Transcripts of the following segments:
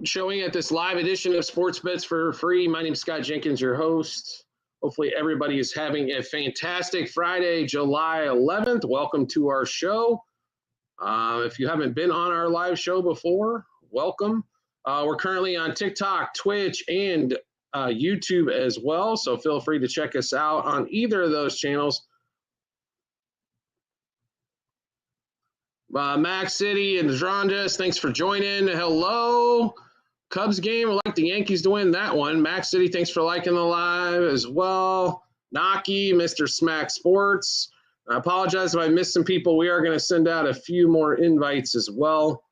showing at this live edition of Sports Bets for Free. My name is Scott Jenkins, your host. Hopefully everybody is having a fantastic Friday, July 11th. Welcome to our show. If you haven't been on our live show before, welcome. We're currently on TikTok, Twitch, and YouTube as well, so feel free to check us out on either of those channels. Max City and Drandas, thanks for joining. Hello. Cubs game. I like the Yankees to win that one. Max City, thanks for liking the live as well. Naki, Mr. Smack Sports. I apologize if I missed some people. We are going to send out a few more invites as well.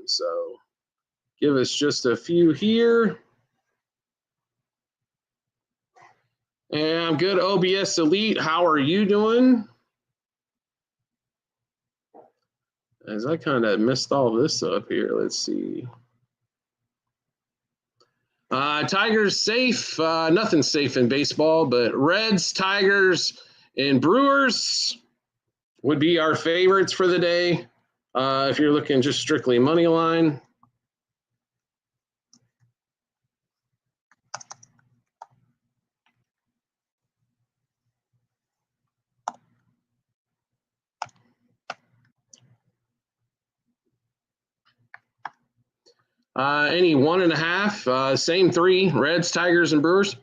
So give us just a few here. And I'm good, OBS Elite. How are you doing? As I kind of messed all this up here, let's see. Tigers safe. Nothing's safe in baseball, but Reds, Tigers, and Brewers would be our favorites for the day. If you're looking just strictly money line. Any 1.5, same three, Reds, Tigers, and Brewers.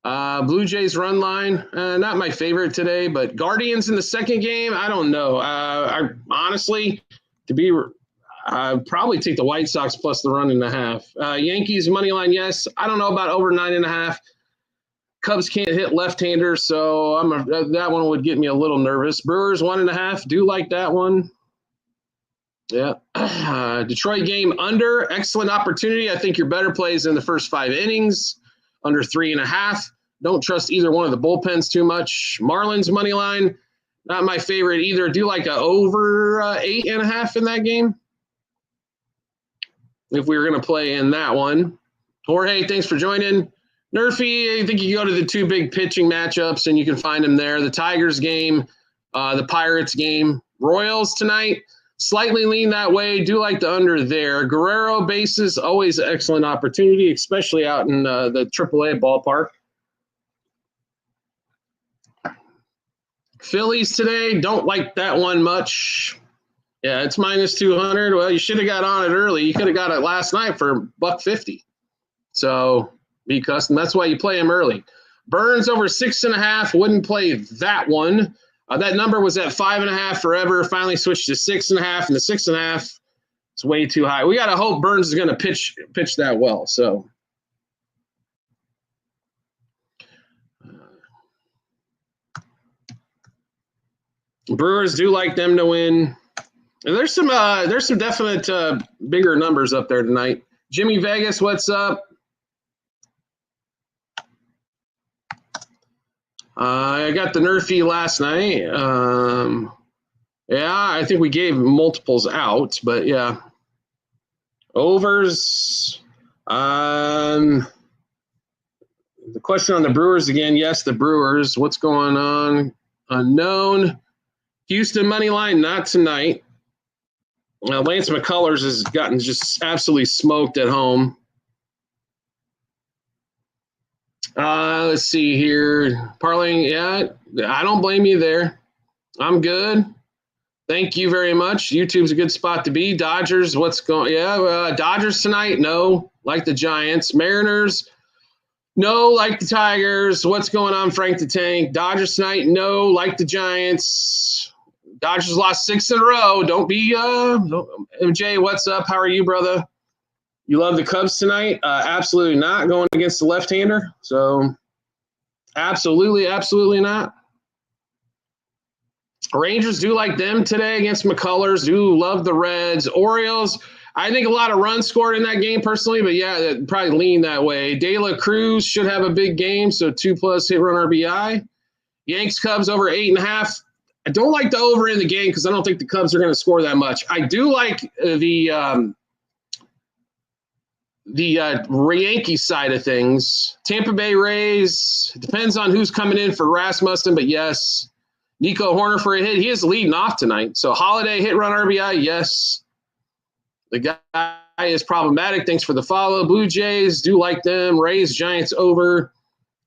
Blue Jays run line, not my favorite today, but Guardians in the second game, I don't know. I honestly, I'd probably take the White Sox plus the 1.5. Yankees money line, yes. I don't know about over 9.5. Cubs can't hit left-handers, so that one would get me a little nervous. Brewers 1.5, do like that one. Yeah. Detroit game under. Excellent opportunity. I think your better plays in the first 5 innings. Under 3.5. Don't trust either one of the bullpens too much. Marlins money line. Not my favorite either. Do like a over 8.5 in that game. If we were going to play in that one. Jorge, thanks for joining. Nerfy, I think you go to the 2 big pitching matchups and you can find them there. The Tigers game, the Pirates game. Royals tonight. Slightly lean that way. Do like the under there. Guerrero bases, always an excellent opportunity, especially out in the AAA ballpark. Phillies today, don't like that one much. Yeah, it's minus 200. Well, you should have got on it early. You could have got it last night for $150. So be custom. That's why you play them early. Burns over 6.5. Wouldn't play that one. That number was at 5.5 forever. Finally switched to 6.5, and the 6.5 is way too high. We got to hope Burns is going to pitch that well. So, Brewers do like them to win. And there's some definite bigger numbers up there tonight. Jimmy Vegas, what's up? I got the Nerfy last night. Yeah, I think we gave multiples out, but yeah. Overs. The question on the Brewers again. Yes, the Brewers. What's going on? Unknown. Houston money line, not tonight. Lance McCullers has gotten just absolutely smoked at home. Let's see here. Parlaying, yeah, I don't blame you there. I'm good. Thank you very much. YouTube's a good spot to be. Dodgers, what's going? Yeah, Dodgers tonight. No, like the Giants. Mariners. No, like the Tigers. What's going on, Frank the Tank? Dodgers tonight. No, like the Giants. Dodgers lost 6 in a row. Don't be MJ. What's up? How are you, brother? You love the Cubs tonight? Absolutely not. Going against the left-hander. So, absolutely not. Rangers do like them today against McCullers. Do love the Reds. Orioles, I think a lot of runs scored in that game personally, but yeah, probably lean that way. De La Cruz should have a big game, so 2+ hit run RBI. Yanks Cubs over 8.5. I don't like the over in the game because I don't think the Cubs are going to score that much. I do like the Yankee side of things. Tampa Bay Rays, depends on who's coming in for Rasmussen, but yes. Nico Horner for a hit. He is leading off tonight. So Holiday hit run RBI, yes. The guy is problematic. Thanks for the follow. Blue Jays, do like them. Rays, Giants over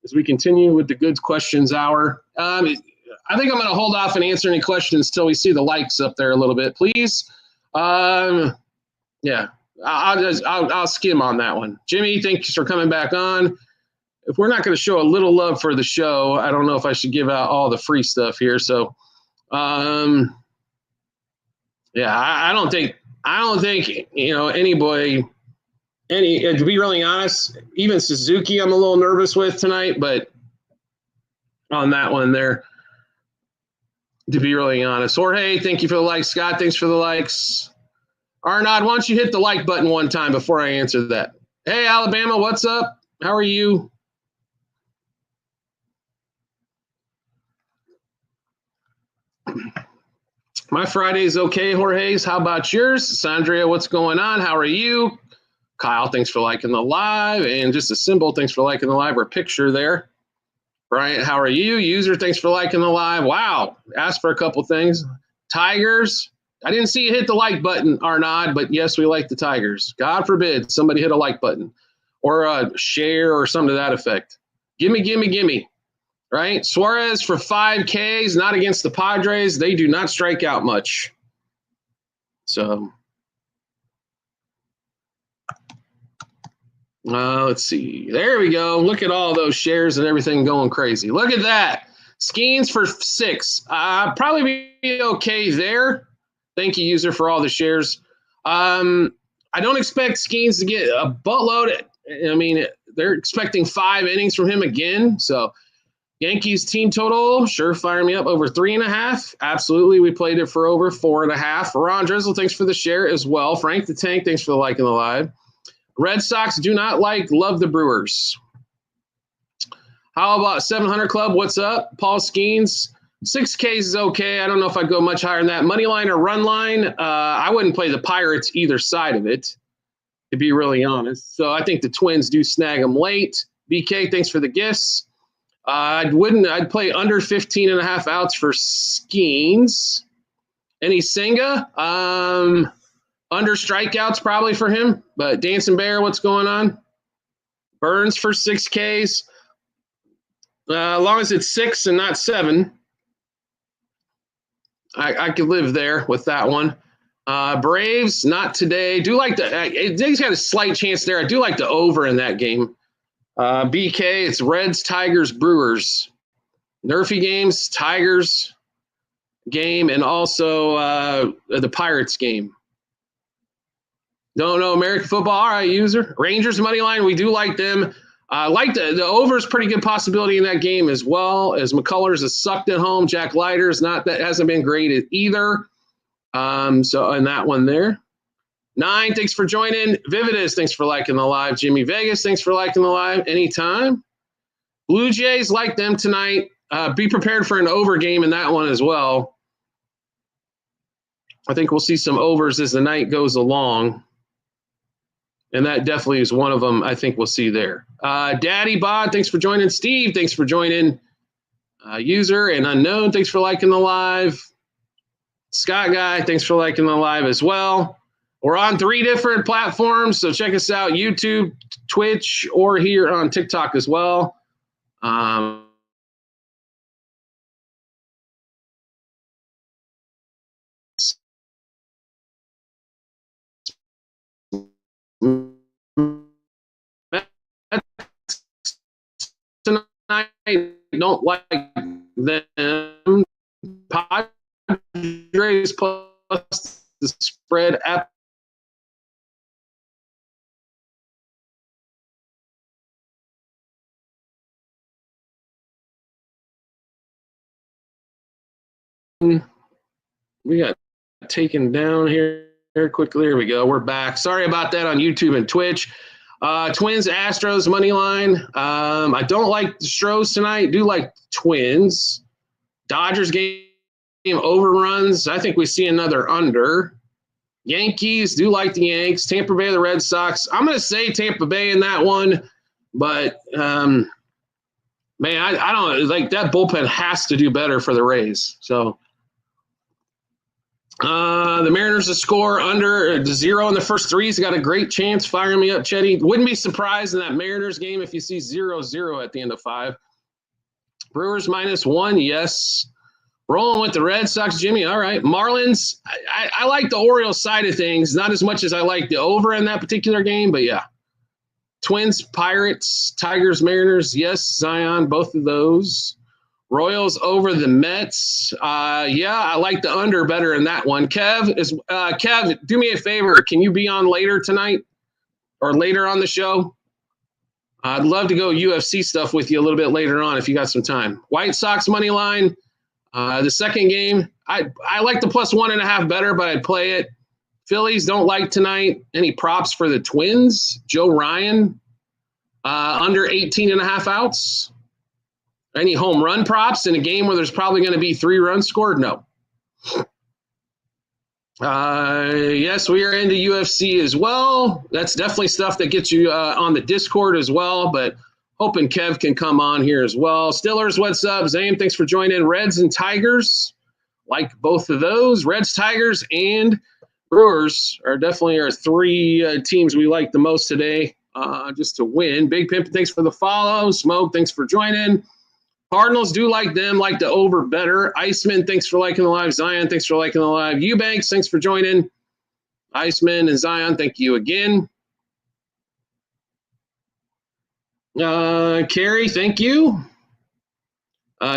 as we continue with the good questions hour. I think I'm going to hold off and answer any questions till we see the likes up there a little bit, please. Yeah, I'll skim on that one. Jimmy, thanks for coming back on. If we're not going to show a little love for the show, I don't know if I should give out all the free stuff here. So, yeah, I don't think anybody. To be really honest, even Suzuki, I'm a little nervous with tonight, but on that one there, to be really honest. Jorge, thank you for the likes. Scott, thanks for the likes. Arnaud, why don't you hit the like button one time before I answer that? Hey, Alabama, what's up? How are you? My Friday's okay, Jorge's. How about yours? Sandria, what's going on? How are you? Kyle, thanks for liking the live. And just a symbol, thanks for liking the live or picture there. Bryant, how are you? User, thanks for liking the live. Wow. Asked for a couple things. Tigers. I didn't see you hit the like button, Arnaud, but yes, we like the Tigers. God forbid somebody hit a like button or a share or something to that effect. Gimme. Right? Suarez for 5 Ks, not against the Padres. They do not strike out much. So, let's see. There we go. Look at all those shares and everything going crazy. Look at that. Skeens for 6. Probably be okay there. Thank you, user, for all the shares. I don't expect Skeens to get a buttload. I mean, they're expecting 5 innings from him again. So, Yankees team total, sure, fire me up, over 3.5. Absolutely, we played it for over 4.5. Ron Drizzle, thanks for the share as well. Frank the Tank, thanks for the like and the live. Red Sox do not love the Brewers. How about 700 Club? What's up? Paul Skeens, 6Ks is okay. I don't know if I'd go much higher than that. Money line or run line, I wouldn't play the Pirates either side of it, to be really honest. So I think the Twins do snag them late. BK, thanks for the gifts. I'd play under 15.5 outs for Skeens. Any Senga? Under strikeouts probably for him. But Dancing Bear, what's going on? Burns for 6Ks. As long as it's 6 and not 7, I could live there with that one. Braves, not today. Do like he's got a slight chance there. I do like the over in that game. BK, it's Reds, Tigers, Brewers. Nerfy games, Tigers game, and also the Pirates game. Don't know American football. All right, user. Rangers money line, we do like them. Like the over is pretty good possibility in that game as well, as McCullers is sucked at home. Jack Leiter's hasn't been great either. So in that one there. 9, thanks for joining. Vividus, thanks for liking the live. Jimmy Vegas, thanks for liking the live. Anytime. Blue Jays, like them tonight. Be prepared for an over game in that one as well. I think we'll see some overs as the night goes along. And that definitely is one of them I think we'll see there. Daddy Bod, thanks for joining. Steve, thanks for joining. User and Unknown, thanks for liking the live. Scott Guy, thanks for liking the live as well. We're on 3 different platforms, so check us out, YouTube, Twitch, or here on TikTok as well. Tonight, don't like them. Padres plus the spread at we got taken down here quickly. Here we go. We're back. Sorry about that on YouTube and Twitch. Twins, Astros, money line. I don't like the Stros tonight. Do like Twins. Dodgers game overruns. I think we see another under. Yankees, do like the Yanks. Tampa Bay, the Red Sox. I'm going to say Tampa Bay in that one. But, man, I don't – like that bullpen has to do better for the Rays. So, The Mariners to score under 0 in the first three. He's got a great chance. Firing me up, Chetty. Wouldn't be surprised in that Mariners game if you see 0-0 at the end of 5. Brewers -1, yes. Rolling with the Red Sox, Jimmy. All right. Marlins, I like the Orioles side of things, not as much as I like the over in that particular game, but yeah. Twins, Pirates, Tigers, Mariners, yes. Zion, both of those. Royals over the Mets. Yeah, I like the under better in that one. Kev, do me a favor. Can you be on later tonight or later on the show? I'd love to go UFC stuff with you a little bit later on if you got some time. White Sox money line. The second game, I like the +1.5 better, but I'd play it. Phillies don't like tonight. Any props for the Twins? Joe Ryan, under 18.5 outs. Any home run props in a game where there's probably going to be 3 runs scored? No. Yes, we are into UFC as well. That's definitely stuff that gets you on the Discord as well, but hoping Kev can come on here as well. Stillers, what's up? Zane, thanks for joining. Reds and Tigers, like both of those. Reds, Tigers, and Brewers are definitely our 3 teams we like the most today just to win. Big Pimp, thanks for the follow. Smoke, thanks for joining. Cardinals do like them, like the over better. Iceman, thanks for liking the live. Zion, thanks for liking the live. Eubanks, thanks for joining. Iceman and Zion, thank you again. Carrie, thank you.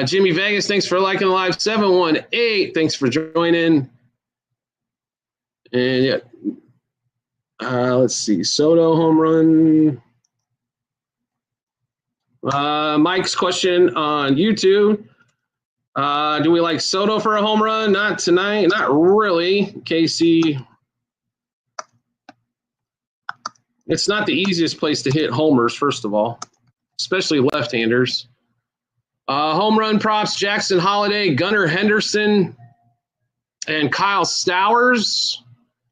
Jimmy Vegas, thanks for liking the live. 718, thanks for joining. And yeah, let's see. Soto home run. Mike's question on YouTube. Do we like Soto for a home run? Not tonight. Not really. Casey. It's not the easiest place to hit homers, first of all, especially left-handers. Home run props, Jackson Holiday, Gunnar Henderson, and Kyle Stowers.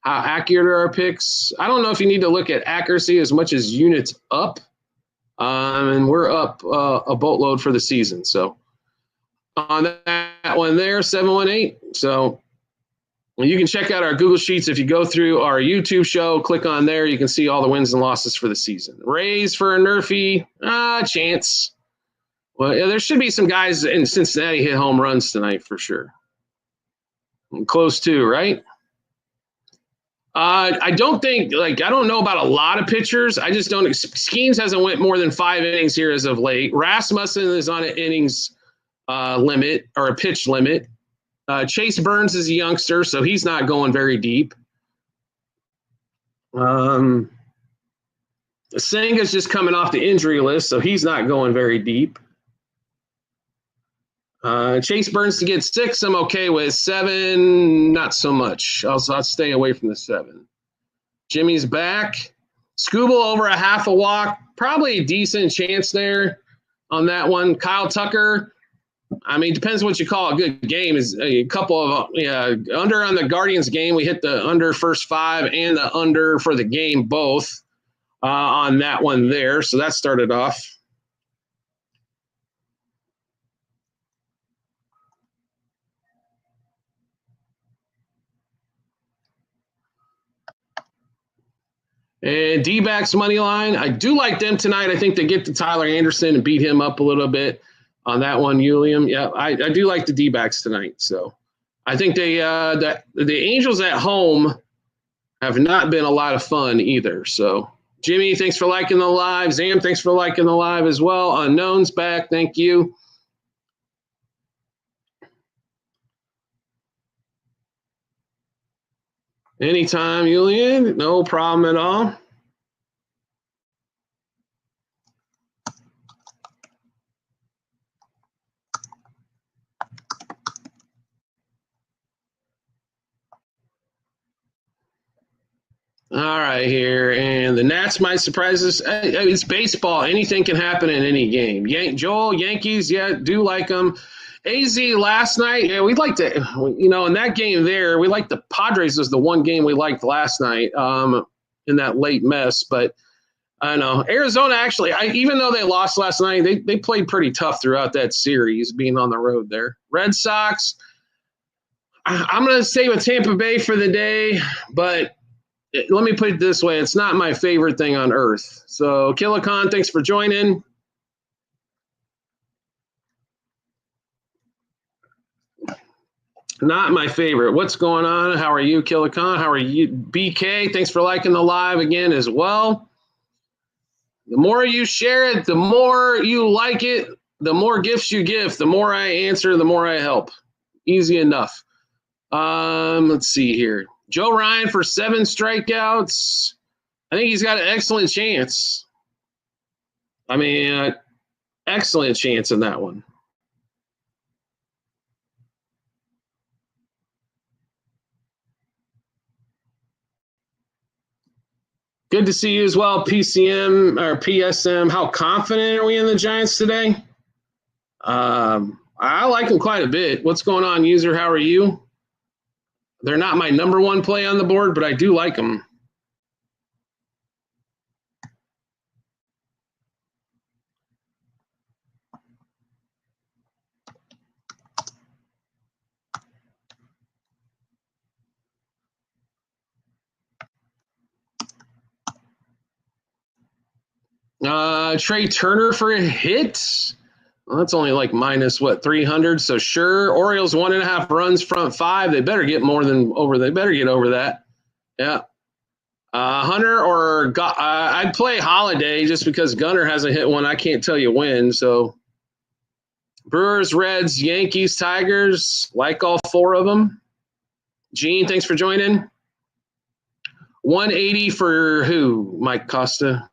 How accurate are our picks? I don't know if you need to look at accuracy as much as units up. And we're up a boatload for the season. So on that one there, 718. So you can check out our Google Sheets. If you go through our YouTube show, click on there. You can see all the wins and losses for the season. Rays for a Nerfy, chance. Well, yeah, there should be some guys in Cincinnati hit home runs tonight for sure. Close to, right? I don't think, I don't know about a lot of pitchers. I just don't. Skeens hasn't went more than 5 innings here as of late. Rasmussen is on an innings limit or a pitch limit. Chase Burns is a youngster, so he's not going very deep. Senga's just coming off the injury list, so he's not going very deep. Chase Burns to get 6, I'm okay with. 7, not so much. I'll stay away from the 7. Jimmy's back. Scooble over a half a walk. Probably a decent chance there on that one. Kyle Tucker, I mean, depends what you call a good game. Is a couple of under on the Guardians game. We hit the under first 5 and the under for the game both on that one there. So that started off. And D-backs money line. I do like them tonight. I think they get to Tyler Anderson and beat him up a little bit on that one, Julian. Yeah, I do like the D-backs tonight. So I think the Angels at home have not been a lot of fun either. So Jimmy, thanks for liking the live. Zam, thanks for liking the live as well. Unknown's back. Thank you. Anytime, Julian. No problem at all. All right, here. And the Nats might surprise us. It's baseball. Anything can happen in any game. Joel, Yankees, yeah, do like them. AZ last night, yeah, we'd like to, in that game there, we liked the Padres was the one game we liked last night in that late mess. But I know Arizona actually, even though they lost last night, they played pretty tough throughout that series being on the road there. Red Sox, I'm going to stay with Tampa Bay for the day, but let me put it this way. It's not my favorite thing on earth. So, Killicon, thanks for joining. Not my favorite. What's going on? How are you, Killicon? How are you, BK? Thanks for liking the live again as well. The more you share it, the more you like it, the more gifts you give, the more I answer, the more I help. Easy enough. Let's see here. Joe Ryan for 7 strikeouts. I think he's got an excellent chance. I mean, excellent chance in that one. Good to see you as well, PCM or PSM. How confident are we in the Giants today? I like them quite a bit. What's going on, user? How are you? They're not my number one play on the board, but I do like them. Trey Turner for a hit. Well, that's only like minus 300. So sure, Orioles 1.5 runs, front 5. They better get more than over. They better get over that. Yeah. Hunter or I'd play Holiday just because Gunnar hasn't hit one. I can't tell you when. So Brewers, Reds, Yankees, Tigers, like all 4 of them. Gene, thanks for joining. 180 for who? Mike Costa.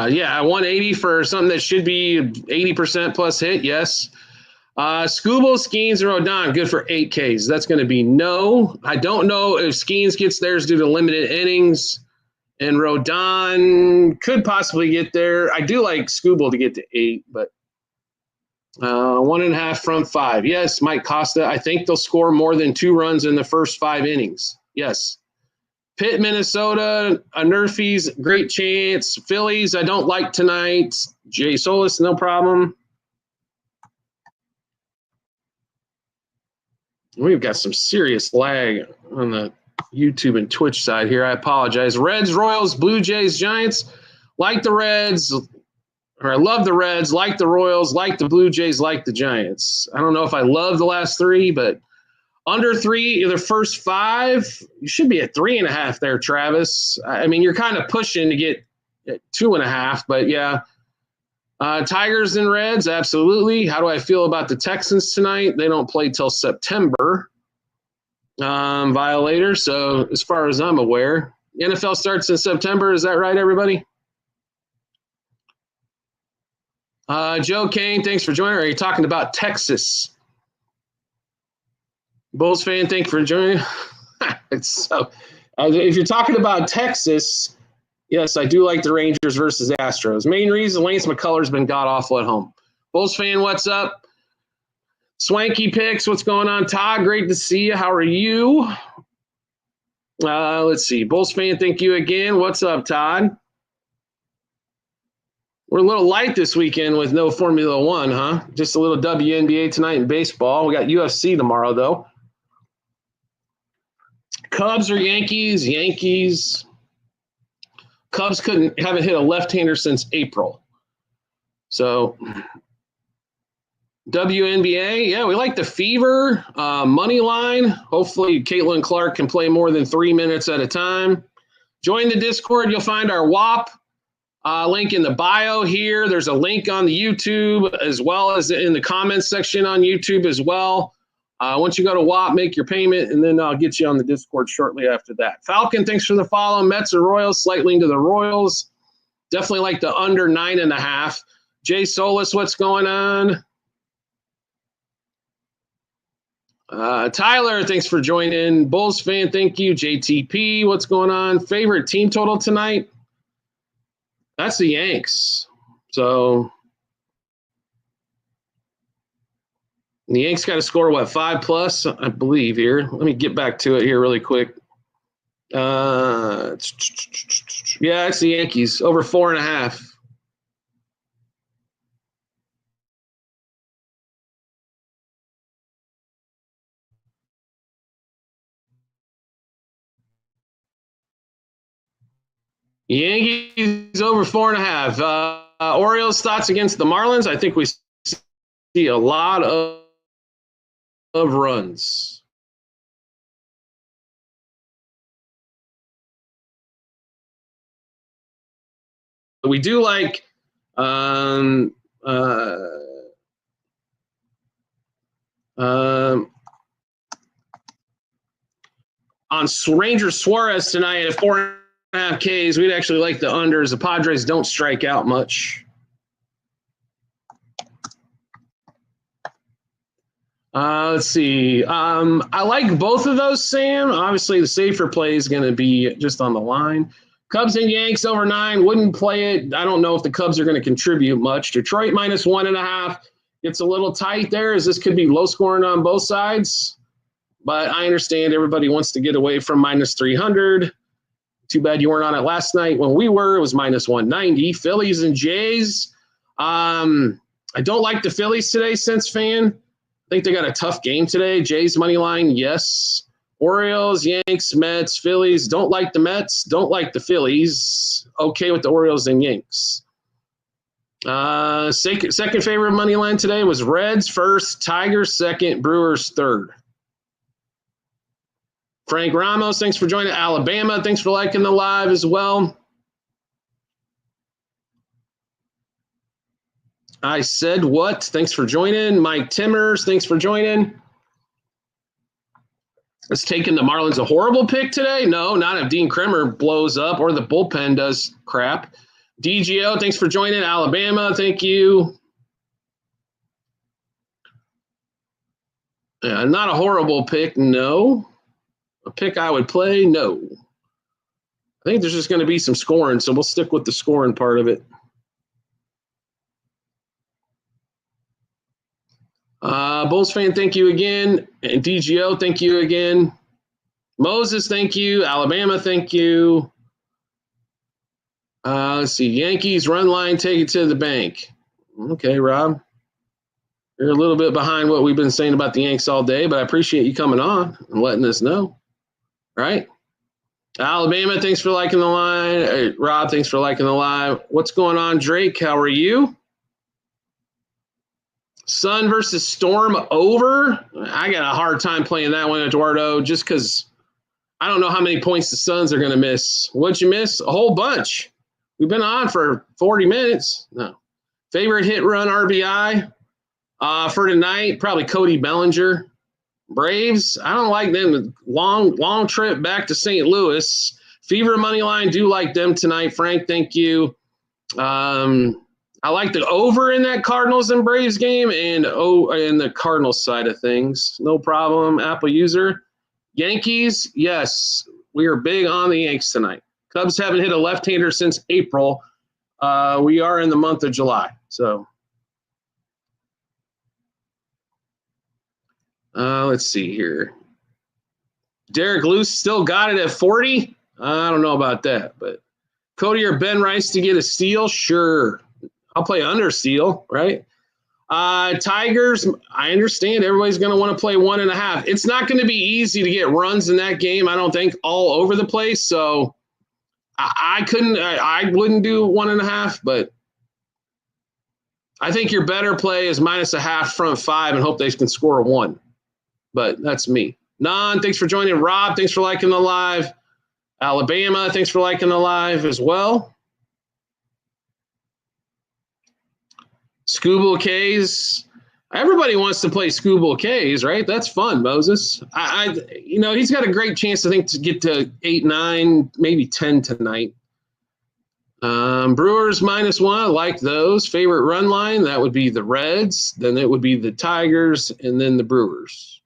Yeah, 180 for something that should be 80% plus hit. Yes. Scooble, Skeens, and Rodon, good for 8 Ks. That's going to be no. I don't know if Skeens gets theirs due to limited innings, and Rodon could possibly get there. I do like Scooble to get to 8, but 1.5 from 5. Yes, Mike Costa. I think they'll score more than 2 runs in the first 5 innings. Yes. Pitt, Minnesota, Nerfies, great chance. Phillies, I don't like tonight. Jay Solis, no problem. We've got some serious lag on the YouTube and Twitch side here. I apologize. Reds, Royals, Blue Jays, Giants. Like the Reds, or I love the Reds, like the Royals, like the Blue Jays, like the Giants. I don't know if I love the last 3, but under 3, the first 5, you should be at 3.5 there, Travis. I mean, you're kind of pushing to get 2.5, but yeah. Tigers and Reds, absolutely. How do I feel about the Texans tonight? They don't play till September. Violator. So as far as I'm aware, NFL starts in September. Is that right, everybody? Joe Kane, thanks for joining. Are you talking about Texas? Bulls fan, thank you for joining. It's so. If you're talking about Texas, yes, I do like the Rangers versus Astros. Main reason, Lance McCullers been god-awful at home. Bulls fan, what's up? Swanky Picks, what's going on? Todd, great to see you. How are you? Let's see. Bulls fan, thank you again. What's up, Todd? We're a little light this weekend with no Formula One, huh? Just a little WNBA tonight in baseball. We got UFC tomorrow, though. Cubs or Yankees? Yankees. Cubs haven't hit a left-hander since April. So WNBA, yeah, we like the Fever money line. Hopefully Caitlin Clark can play more than 3 minutes at a time. Join the Discord. You'll find our WAP link in the bio here. There's a link on the YouTube as well as in the comments section on YouTube as well. Once you go to WAP, make your payment, and then I'll get you on the Discord shortly after that. Falcon, thanks for the follow. Mets or Royals, slightly into the Royals. Definitely like the under 9.5. Jay Solis, what's going on? Tyler, thanks for joining. Bulls fan, thank you. JTP, what's going on? Favorite team total tonight? That's the Yanks. So the Yanks got to score, 5+, I believe here. Let me get back to it here really quick. Yeah, it's the Yankees, over 4.5. Yankees over 4.5. Orioles thoughts against the Marlins. I think we see a lot of runs. We do like on Ranger Suarez tonight at 4.5 Ks. We'd actually like the unders. The Padres don't strike out much. Let's see. I like both of those, Sam. Obviously, the safer play is going to be just on the line. Cubs and Yanks over 9. Wouldn't play it. I don't know if the Cubs are going to contribute much. Detroit minus 1.5. It's a little tight there, as this could be low scoring on both sides. But I understand everybody wants to get away from minus 300. Too bad you weren't on it last night when we were. It was minus 190. Phillies and Jays. I don't like the Phillies today, Sense fan. I think they got a tough game today. Jays money line, yes. Orioles, Yanks, Mets, Phillies. Don't like the Mets. Don't like the Phillies. Okay with the Orioles and Yanks. Second favorite money line today was Reds first, Tigers second, Brewers third. Frank Ramos, thanks for joining. Alabama, thanks for liking the live as well. I said what? Thanks for joining. Mike Timmers, thanks for joining. Is taking the Marlins a horrible pick today? No, not if Dean Kremer blows up or the bullpen does crap. DGO, thanks for joining. Alabama, thank you. Not a horrible pick, no. A pick I would play, no. I think there's just going to be some scoring, so we'll stick with the scoring part of it. Bulls fan, thank you again. And DGO, thank you again. Moses, thank you. Alabama, thank you. Let's see. Yankees, run line, take it to the bank. Okay, Rob. You're a little bit behind what we've been saying about the Yanks all day, but I appreciate you coming on and letting us know. Right? Alabama, thanks for liking the line. Rob, thanks for liking the live. What's going on, Drake? How are you? Sun versus Storm over. I got a hard time playing that one, Eduardo, just because I don't know how many points the Suns are going to miss. What'd you miss? A whole bunch. We've been on for 40 minutes. No. Favorite hit run RBI for tonight, probably Cody Bellinger. Braves, I don't like them. Long trip back to St. Louis. Fever money line, do like them tonight. Frank, thank you. I like the over in that Cardinals and Braves game and in the Cardinals side of things. No problem, Apple user. Yankees, yes, we are big on the Yanks tonight. Cubs haven't hit a left-hander since April. We are in the month of July. So let's see here. Derek Luce still got it at 40. I don't know about that, but Cody or Ben Rice to get a steal? Sure. I'll play under steal, right? Tigers, I understand everybody's going to want to play 1.5. It's not going to be easy to get runs in that game, I don't think, all over the place. So I wouldn't do 1.5, but I think your better play is -0.5 front 5 and hope they can score a 1. But that's me. Nan, thanks for joining. Rob, thanks for liking the live. Alabama, thanks for liking the live as well. Scooble K's. Everybody wants to play Scooble K's, right? That's fun, Moses. He's got a great chance, I think, to get to 8, 9, maybe 10 tonight. Brewers -1, I like those. Favorite run line, that would be the Reds. Then it would be the Tigers, and then the Brewers.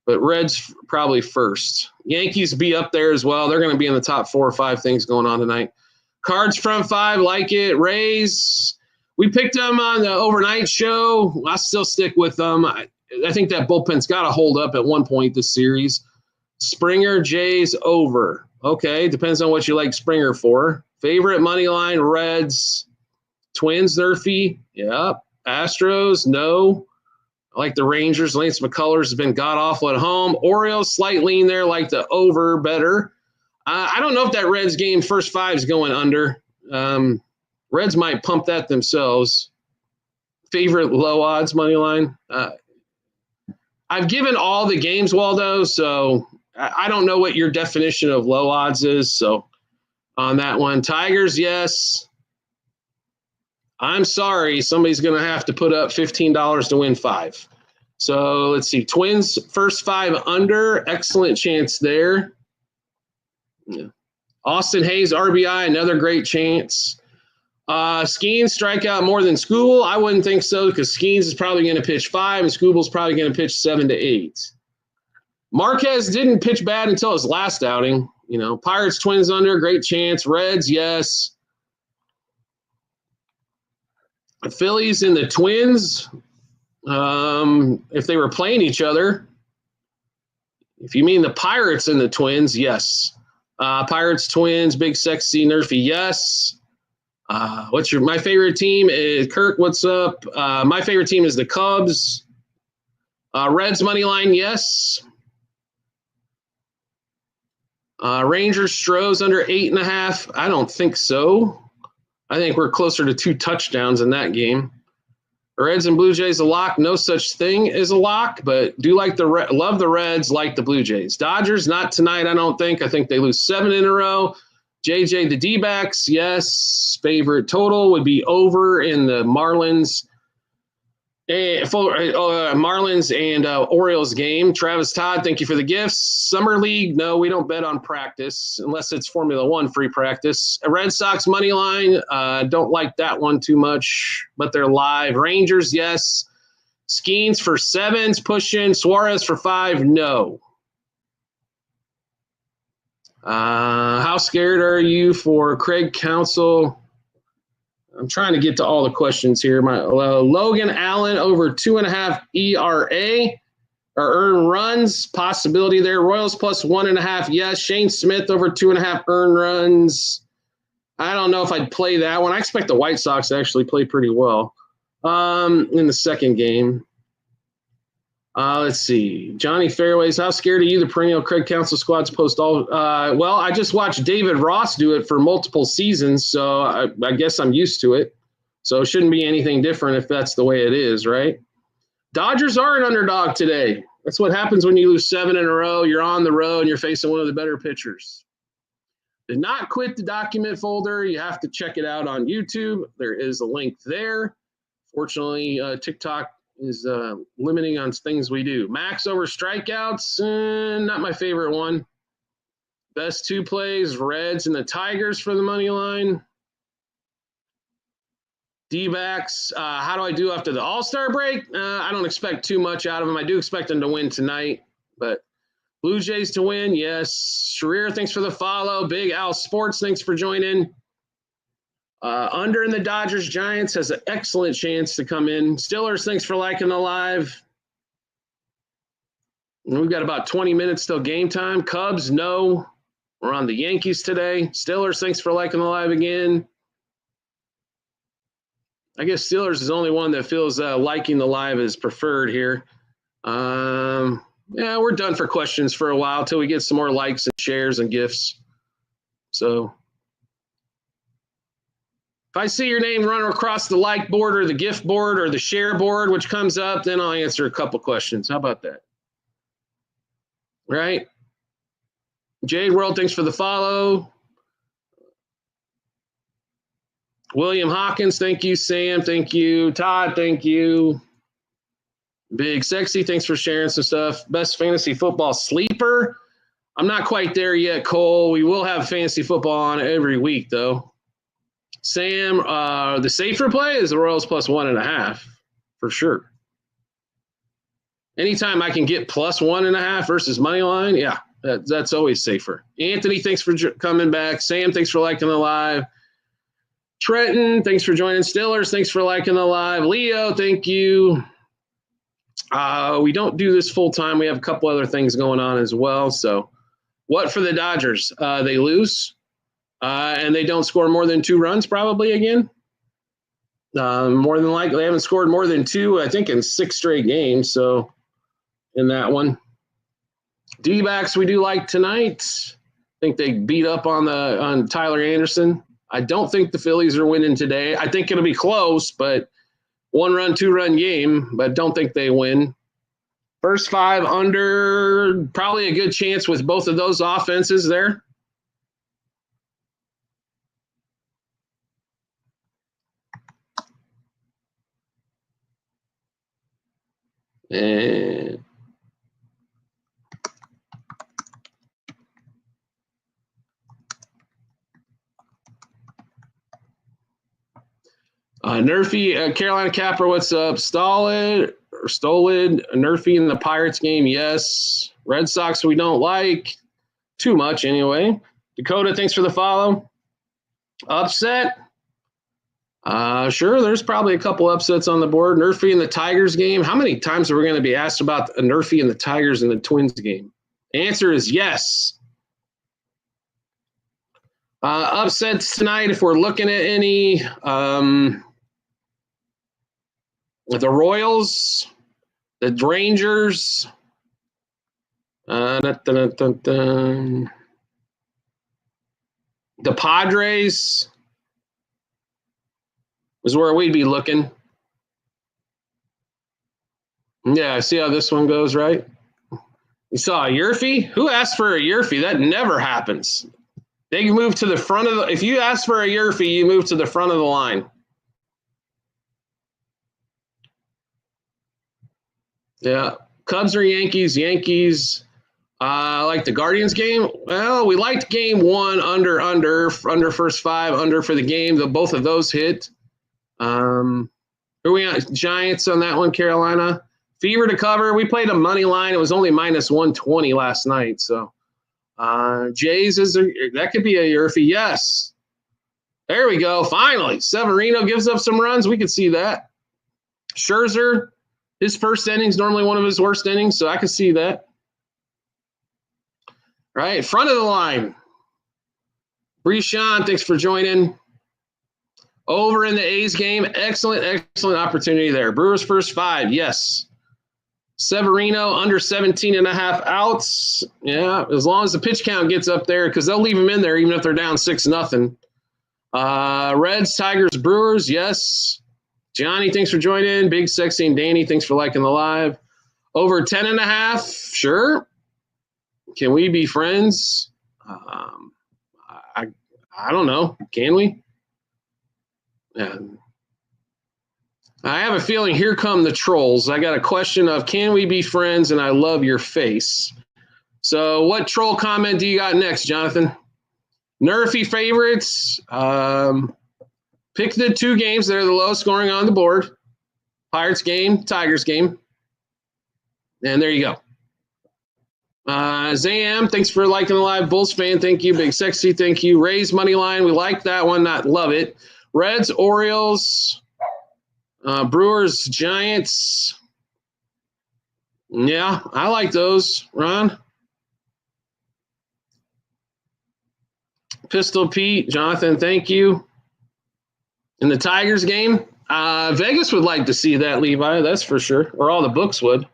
But Reds probably first. Yankees be up there as well. They're going to be in the top 4 or 5 things going on tonight. Cards front 5, like it. Rays. We picked them on the overnight show. I still stick with them. I think that bullpen's got to hold up at one point this series. Springer, Jays, over. Okay, depends on what you like Springer for. Favorite money line, Reds. Twins, Nerfy. Yep. Astros, no. I like the Rangers. Lance McCullers has been god-awful at home. Orioles, slight lean there, like the over better. I don't know if that Reds game first five is going under. Reds might pump that themselves. Favorite low odds money line. I've given all the games, Waldo, so I don't know what your definition of low odds is. So on that one, Tigers, yes. I'm sorry, somebody's going to have to put up $15 to win 5. So let's see. Twins, first 5 under. Excellent chance there. Yeah. Austin Hayes, RBI, another great chance. Skeens strike out more than Skubal. I wouldn't think so because Skeens is probably going to pitch 5 and Skubal's probably going to pitch 7 to 8. Marquez didn't pitch bad until his last outing. Pirates, Twins under, great chance. Reds, yes. The Phillies and the Twins, if they were playing each other. If you mean the Pirates and the Twins, yes. Pirates, Twins, big sexy nerfy, yes. My favorite team is Kirk? What's up? My favorite team is the Cubs. Reds money line, yes. Rangers, Stros under 8.5. I don't think so. I think we're closer to 2 touchdowns in that game. Reds and Blue Jays a lock. No such thing as a lock, but do like love the Reds, like the Blue Jays. Dodgers, not tonight, I don't think. I think they lose 7 in a row. JJ, the D-backs, yes. Favorite total would be over in the Marlins. Marlins and Orioles game. Travis Todd, thank you for the gifts. Summer League, no, we don't bet on practice unless it's Formula One free practice. Red Sox money line, don't like that one too much, but they're live. Rangers, yes. Skeens for 7s, pushing. Suarez for 5, no. How scared are you for Craig Counsell? I'm trying to get to all the questions here. Logan Allen over 2.5 ERA or earned runs. Possibility there. Royals plus 1.5. Yes. Shane Smith over 2.5 earned runs. I don't know if I'd play that one. I expect the White Sox to actually play pretty well in the second game. Let's see. Johnny Fairways, how scared are you the perennial Craig Counsell squads post all? Well, I just watched David Ross do it for multiple seasons, so I guess I'm used to it. So it shouldn't be anything different if that's the way it is, right? Dodgers are an underdog today. That's what happens when you lose 7 in a row. You're on the road and you're facing one of the better pitchers. Did not quit the document folder. You have to check it out on YouTube. There is a link there. Fortunately, TikTok is limiting on things we do. Max over strikeouts, not my favorite one. Best 2 plays, Reds and the Tigers for the money line. D-backs, how do I do after the All-Star break? I don't expect too much out of them. I do expect them to win tonight, but Blue Jays to win, yes. Sharir, thanks for the follow. Big Al Sports, thanks for joining. Under in the Dodgers, Giants has an excellent chance to come in. Stillers, thanks for liking the live. And we've got about 20 minutes till game time. Cubs, no. We're on the Yankees today. Stillers, thanks for liking the live again. I guess Steelers is the only one that feels liking the live is preferred here. Yeah, we're done for questions for a while till we get some more likes and shares and gifts. So if I see your name run across the like board or the gift board or the share board, which comes up, then I'll answer a couple questions. How about that? Right? Jade World, thanks for the follow. William Hawkins, thank you. Sam, thank you. Todd, thank you. Big Sexy, thanks for sharing some stuff. Best fantasy football sleeper. I'm not quite there yet, Cole. We will have fantasy football on every week, though. Sam, the safer play is the Royals plus 1.5 for sure. Anytime I can get plus 1.5 versus money line, yeah, that's always safer. Anthony, thanks for coming back. Sam, thanks for liking the live. Trenton, thanks for joining. Stillers, thanks for liking the live. Leo, thank you. We don't do this full time. We have a couple other things going on as well. So what for the Dodgers? They lose. And they don't score more than 2 runs probably again. More than likely, they haven't scored more than 2, I think, in 6 straight games. So in that one. D-backs we do like tonight. think they beat up on Tyler Anderson. I don't think the Phillies are winning today. I think it'll be close, but 1-run, 2-run game, but don't think they win. First 5 under, probably a good chance with both of those offenses there. And Nerfy, Carolina Capper, what's up? Stolid, Nerfy in the Pirates game, yes. Red Sox we don't like too much anyway. Dakota, thanks for the follow. Upset? Sure, there's probably a couple upsets on the board. Nerfy in the Tigers game. How many times are we going to be asked about a Nerfy in the Tigers and the Twins game? The answer is yes. Upsets tonight, if we're looking at any, the Royals, the Rangers, the Padres is where we'd be looking. Yeah, see how this one goes, right? You saw a Yerfie? Who asked for a Yerfie? That never happens. They move to the front of the – if you ask for a Yerfie, you move to the front of the line. Yeah. Cubs or Yankees? Yankees. Like the Guardians game? Well, we liked game 1 under first 5, under for the game. Both of those hit. Who are we on? Giants on that one, Carolina. Fever to cover. We played a money line. It was only minus 120 last night. So Jays, that could be a Yerfie. Yes. There we go. Finally. Severino gives up some runs. We could see that. Scherzer, his first inning's normally one of his worst innings, so I could see that. Right, front of the line. Breeshawn, thanks for joining. Over in the A's game, excellent opportunity there. Brewers first 5, yes. Severino under 17.5 outs. Yeah, as long as the pitch count gets up there, because they'll leave him in there even if they're down 6-0. Reds, Tigers, Brewers, yes. Johnny, thanks for joining. Big Sexy and Danny, thanks for liking the live. Over 10.5, sure. Can we be friends? I don't know. Can we? Yeah. I have a feeling here come the trolls. I got a question of can we be friends and I love your face. So what troll comment do you got next, Jonathan? Nerfy favorites. Pick the 2 games that are the lowest scoring on the board. Pirates game, Tigers game. And there you go. Zam, thanks for liking the live. Bulls fan, thank you. Big Sexy, thank you. Rays money line, we like that one, not love it. Reds, Orioles, Brewers, Giants. Yeah, I like those. Ron? Pistol Pete, Jonathan, thank you. In the Tigers game, Vegas would like to see that, Levi, that's for sure. Or all the books would.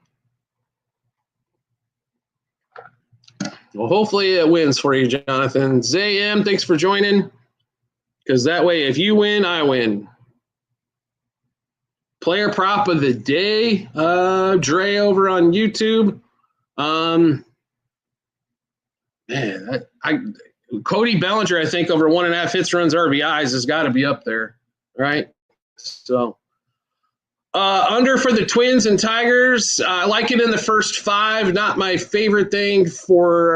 Well, hopefully it wins for you, Jonathan. ZM, thanks for joining. Because that way, if you win, I win. Player prop of the day, Dre over on YouTube. Cody Bellinger, I think, over 1.5 hits, runs, RBIs has got to be up there, right? So, under for the Twins and Tigers. I like it in the first 5. Not my favorite thing for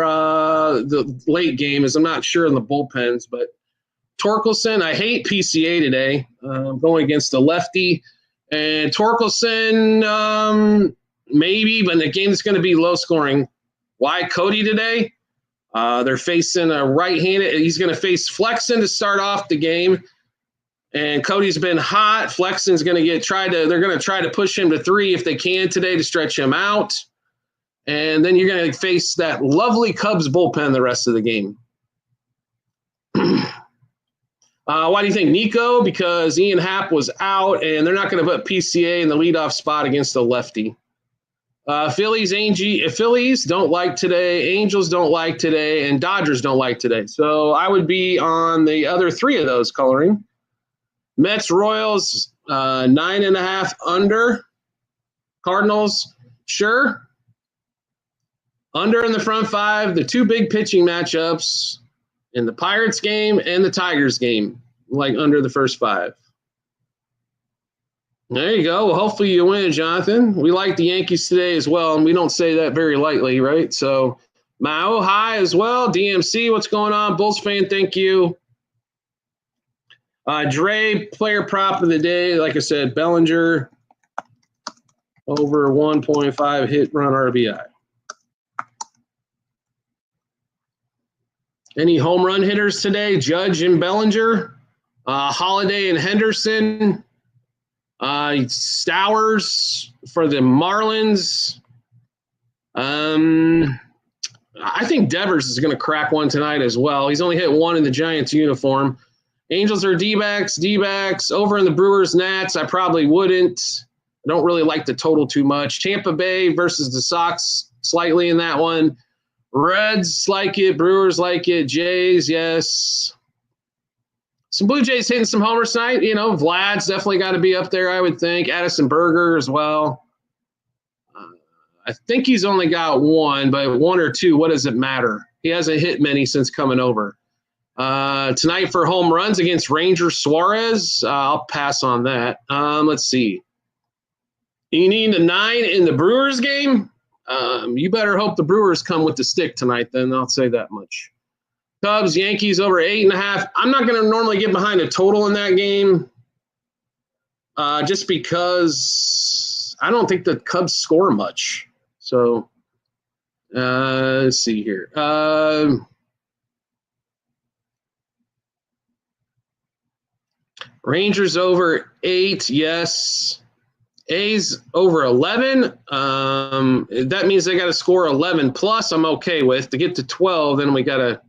the late game is I'm not sure in the bullpens, but Torkelson, I hate PCA today. Going against the lefty. And Torkelson, maybe, but the game is going to be low scoring. Why Cody today? They're facing a right-handed. He's going to face Flexen to start off the game. And Cody's been hot. Flexen's going to they're going to try to push him to 3 if they can today to stretch him out. And then you're going to face that lovely Cubs bullpen the rest of the game. Why do you think Nico? Because Ian Happ was out, and they're not going to put PCA in the leadoff spot against the lefty. Phillies don't like today, Angels don't like today, and Dodgers don't like today. So I would be on the other three of those coloring. Mets, Royals, 9.5 under. Cardinals, sure. Under in the front five, the two big pitching matchups in the Pirates game and the Tigers game, like under the first five. There you go. Well, hopefully you win, Jonathan. We like the Yankees today as well, and we don't say that very lightly, right? So, Mao, hi as well. DMC, what's going on? Bulls fan, thank you. Dre, player prop of the day. Like I said, Bellinger, over 1.5 hit run RBI. Any home run hitters today? Judge and Bellinger, Holiday and Henderson. Stowers for the Marlins. I think Devers is going to crack one tonight as well. He's only hit one in the Giants uniform. Angels are D-backs. Over in the Brewers, Nats, I probably wouldn't. I don't really like the total too much. Tampa Bay versus the Sox, slightly in that one. Reds like it. Brewers like it. Jays, yes. Some Blue Jays hitting some homers tonight. You know, Vlad's definitely got to be up there, I would think. Addison Berger as well. I think he's only got one, but one or two, what does it matter? He hasn't hit many since coming over. Tonight for home runs against Rangers, Suarez. I'll pass on that. Let's see. You need a 9 in the Brewers game? You better hope the Brewers come with the stick tonight, then I'll say that much. Cubs, Yankees over 8.5. I'm not going to normally get behind a total in that game just because I don't think the Cubs score much. So let's see here. Rangers over 8, yes. A's over 11. That means they got to score 11 plus. I'm okay with. To get to 12, then we got to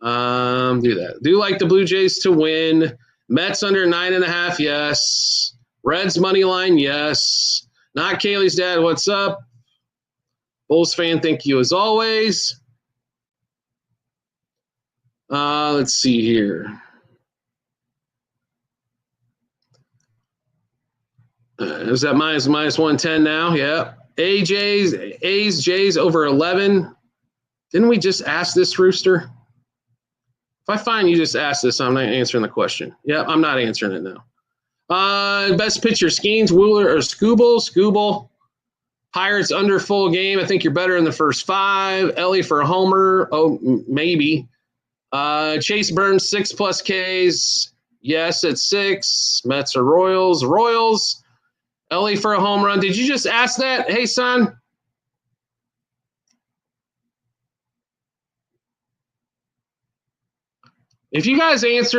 do that. Do like the Blue Jays to win. Mets under 9.5, yes. Reds money line, yes. Not Kaylee's dad, what's up? Bulls fan, thank you as always. Let's see here. Is that minus 110 now? Yeah. A's, Jays over 11. Didn't we just ask this, Rooster? If I find you just asked this, I'm not answering the question. Yeah, I'm not answering it now. Best pitcher, Skeens, Wheeler, or Scooble. Pirates under full game. I think you're better in the first 5. Ellie for a homer. Oh, maybe. Chase Burns, 6+ Ks. Yes, at 6. Mets or Royals. Ellie for a home run. Did you just ask that? Hey, son. If you guys ask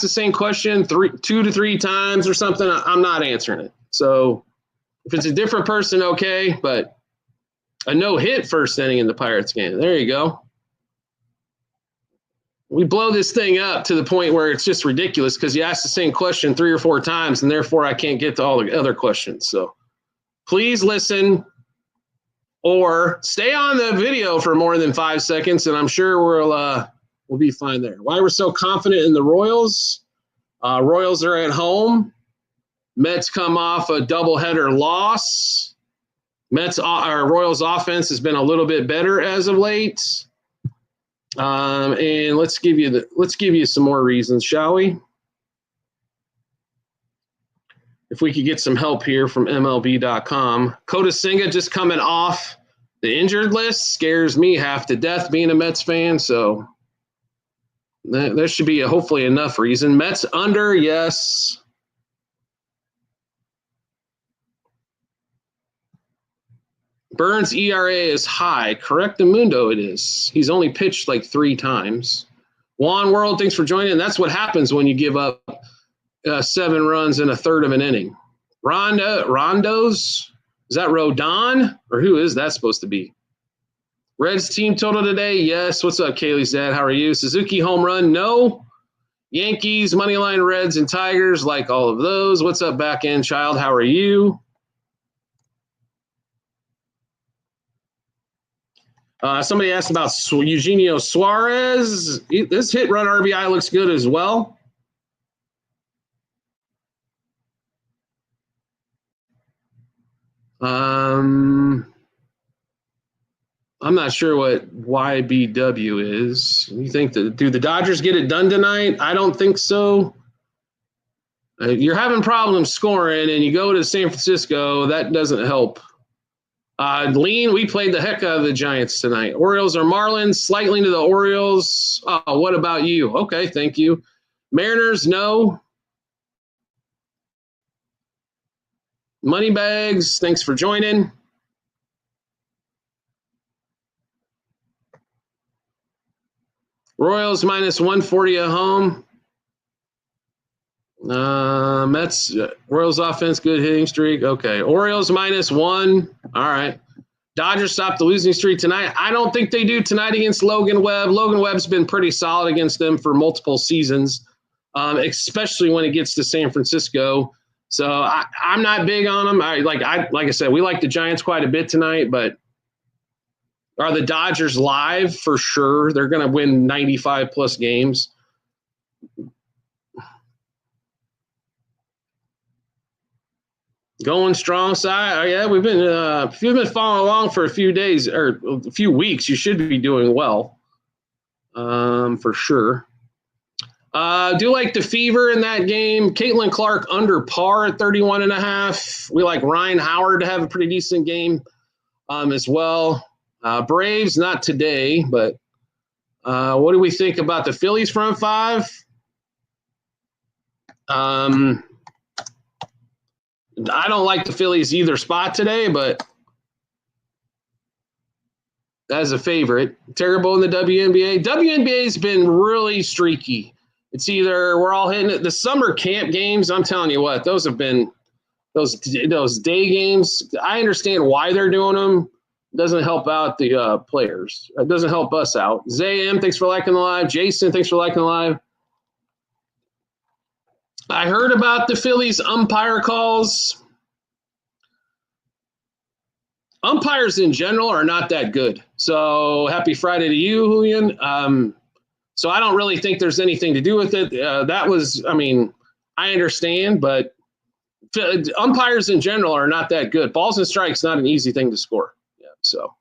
the same question 2 to 3 times or something, I'm not answering it. So if it's a different person, okay, but a no-hit first inning in the Pirates game. There you go. We blow this thing up to the point where it's just ridiculous because you ask the same question 3 or 4 times, and therefore I can't get to all the other questions. So please listen or stay on the video for more than 5 seconds, and I'm sure we'll be fine there. Why we're so confident in the Royals? Royals are at home. Mets come off a doubleheader loss. Royals offense has been a little bit better as of late. And let's give you some more reasons, shall we? If we could get some help here from MLB.com. Kota Senga just coming off the injured list scares me half to death being a Mets fan, so there should be hopefully enough reason. Mets under, yes. Burns' ERA is high. Correctamundo it is. He's only pitched like 3 times. Juan World, thanks for joining. That's what happens when you give up 7 runs in a third of an inning. Rondos? Is that Rodon? Or who is that supposed to be? Reds team total today? Yes. What's up, Kaylee's dad? How are you? Suzuki home run? No. Yankees, moneyline Reds, and Tigers, like all of those. What's up, back end child? How are you? Somebody asked about Eugenio Suarez. This hit run RBI looks good as well. I'm not sure what YBW is. You think do the Dodgers get it done tonight? I don't think so. You're having problems scoring, and you go to San Francisco. That doesn't help. Lean, we played the heck out of the Giants tonight. Orioles or Marlins? Slightly to the Orioles. What about you? Okay, thank you. Mariners, no. Moneybags, thanks for joining. Royals minus 140 at home. Mets, Royals offense, good hitting streak. Okay. Orioles minus 1. All right. Dodgers stopped the losing streak tonight. I don't think they do tonight against Logan Webb. Logan Webb's been pretty solid against them for multiple seasons, especially when it gets to San Francisco. So I'm not big on them. Like I said, we like the Giants quite a bit tonight, but are the Dodgers live? For sure. They're going to win 95-plus games. Going strong side. Yeah, we've been if you've been following along for a few days or a few weeks, you should be doing well. For sure. Do like the Fever in that game. Caitlin Clark under par at 31.5. We like Ryan Howard to have a pretty decent game as well. Braves, not today, but what do we think about the Phillies front five? I don't like the Phillies either spot today, but as a favorite. Terrible in the WNBA. WNBA's been really streaky. It's either we're all hitting it. The summer camp games, I'm telling you what, those have been those day games. I understand why they're doing them. It doesn't help out the players. It doesn't help us out. Zay M, thanks for liking the live. Jason, thanks for liking the live. I heard about the Phillies umpire calls. Umpires in general are not that good. So happy Friday to you, Julian. So I don't really think there's anything to do with it. I understand, but umpires in general are not that good. Balls and strikes, not an easy thing to score. Yeah, so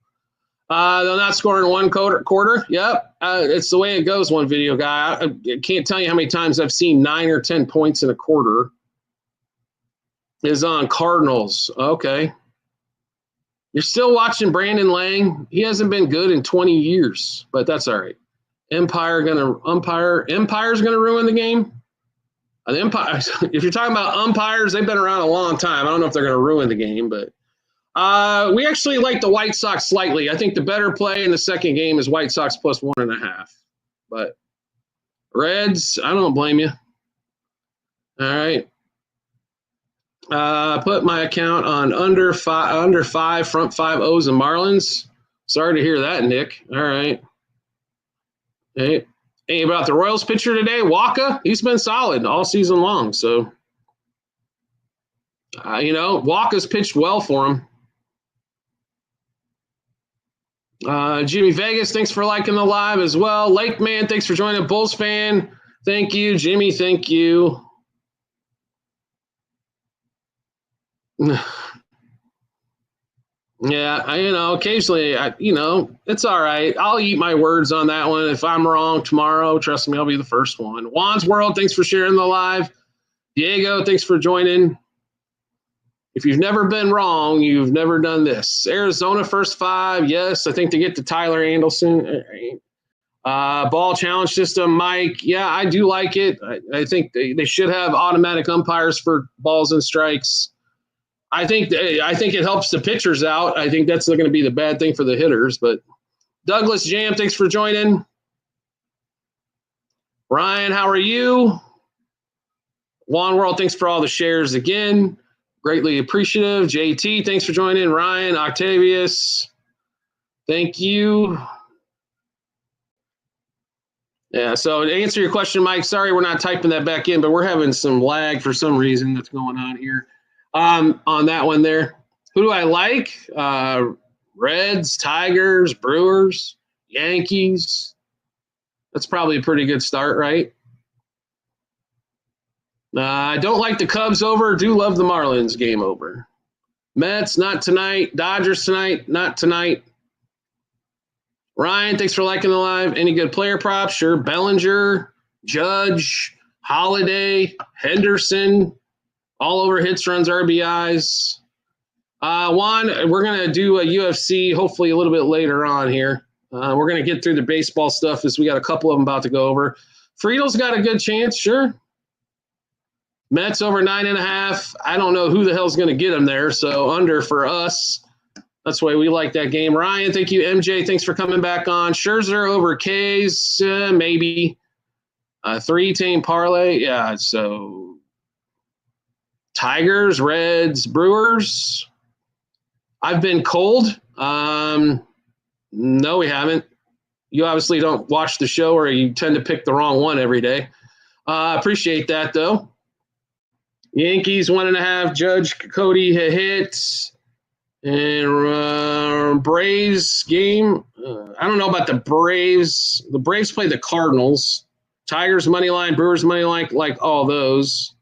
they'll not score in one quarter. Yep, it's the way it goes. One video guy. I can't tell you how many times I've seen 9 or 10 points in a quarter. Is on Cardinals. Okay. You're still watching Brandon Lang. He hasn't been good in 20 years, but that's all right. Empire's gonna ruin the game. The Empire. If you're talking about umpires, they've been around a long time. I don't know if they're gonna ruin the game, but we actually like the White Sox slightly. I think the better play in the second game is White Sox plus 1.5. But Reds, I don't blame you. All right. Put my account on under five, front 5 O's and Marlins. Sorry to hear that, Nick. All right. Hey, about the Royals pitcher today, Waka. He's been solid all season long. So, Waka's pitched well for him. Jimmy Vegas, thanks for liking the live as well. Lake Man, thanks for joining. Bulls fan, thank you. Jimmy, thank you. Yeah, occasionally, it's all right. I'll eat my words on that one. If I'm wrong tomorrow, trust me, I'll be the first one. Juan's World, thanks for sharing the live. Diego, thanks for joining. If you've never been wrong, you've never done this. Arizona first 5, yes. I think they get to Tyler Anderson. Ball challenge system, Mike. Yeah, I do like it. I think they should have automatic umpires for balls and strikes. I think it helps the pitchers out. I think that's not going to be the bad thing for the hitters. But Douglas Jam, thanks for joining. Ryan, how are you? Juan World, thanks for all the shares again. Greatly appreciative. JT, thanks for joining. Ryan, Octavius, thank you. Yeah, so to answer your question, Mike, sorry we're not typing that back in, but we're having some lag for some reason that's going on here. On that one there. Who do I like? Reds, Tigers, Brewers, Yankees. That's probably a pretty good start, right? I don't like the Cubs over. Do love the Marlins game over. Mets, not tonight. Dodgers tonight, not tonight. Ryan, thanks for liking the live. Any good player props? Sure. Bellinger, Judge, Holiday, Henderson, all over hits, runs, RBIs. Juan, we're going to do a UFC hopefully a little bit later on here. We're going to get through the baseball stuff as we got a couple of them about to go over. Friedel's got a good chance, sure. Mets over 9.5. I don't know who the hell's going to get him there, so under for us. That's why we like that game. Ryan, thank you. MJ, thanks for coming back on. Scherzer over K's, maybe. 3-team parlay, yeah, so Tigers, Reds, Brewers. I've been cold. No, we haven't. You obviously don't watch the show or you tend to pick the wrong one every day. Appreciate that, though. Yankees 1.5. Judge Cody hit. And Braves game. I don't know about the Braves. The Braves play the Cardinals. Tigers money line, Brewers money line, like all those.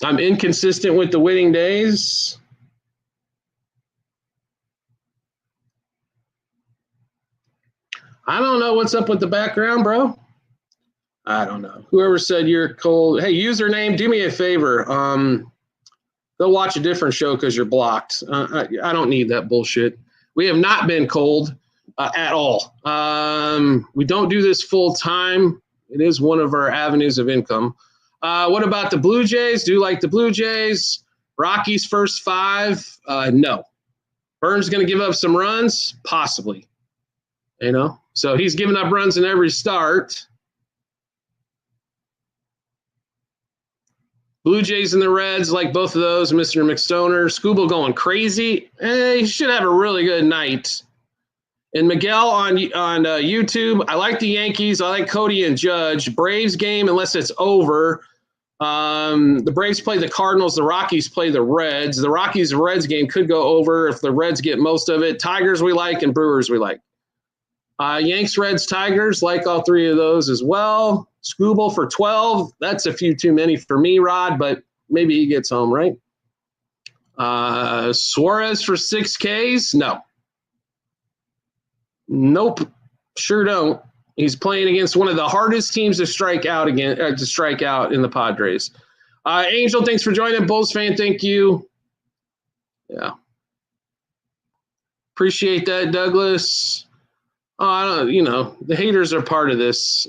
I'm inconsistent with the winning days. I don't know what's up with the background, bro. I don't know. Whoever said you're cold. Hey, username, do me a favor. Go watch a different show because you're blocked. I don't need that bullshit. We have not been cold at all. We don't do this full time. It is one of our avenues of income. What about the Blue Jays? Do you like the Blue Jays? Rockies first 5? No. Burns going to give up some runs? Possibly. You know? So he's giving up runs in every start. Blue Jays and the Reds, like both of those, Mr. McStoner. Scooble going crazy. He should have a really good night. And Miguel on YouTube, I like the Yankees. I like Cody and Judge. Braves game, unless it's over. The Braves play the Cardinals. The Rockies play the Reds. The Rockies-Reds game could go over if the Reds get most of it. Tigers we like and Brewers we like. Yanks, Reds, Tigers, like all three of those as well. Scooble for 12. That's a few too many for me, Rod, but maybe he gets home, right? Suarez for 6 Ks? No. Nope. Sure don't. He's playing against one of the hardest teams to strike out in the Padres. Angel, thanks for joining. Bulls fan, thank you. Yeah. Appreciate that, Douglas. The haters are part of this,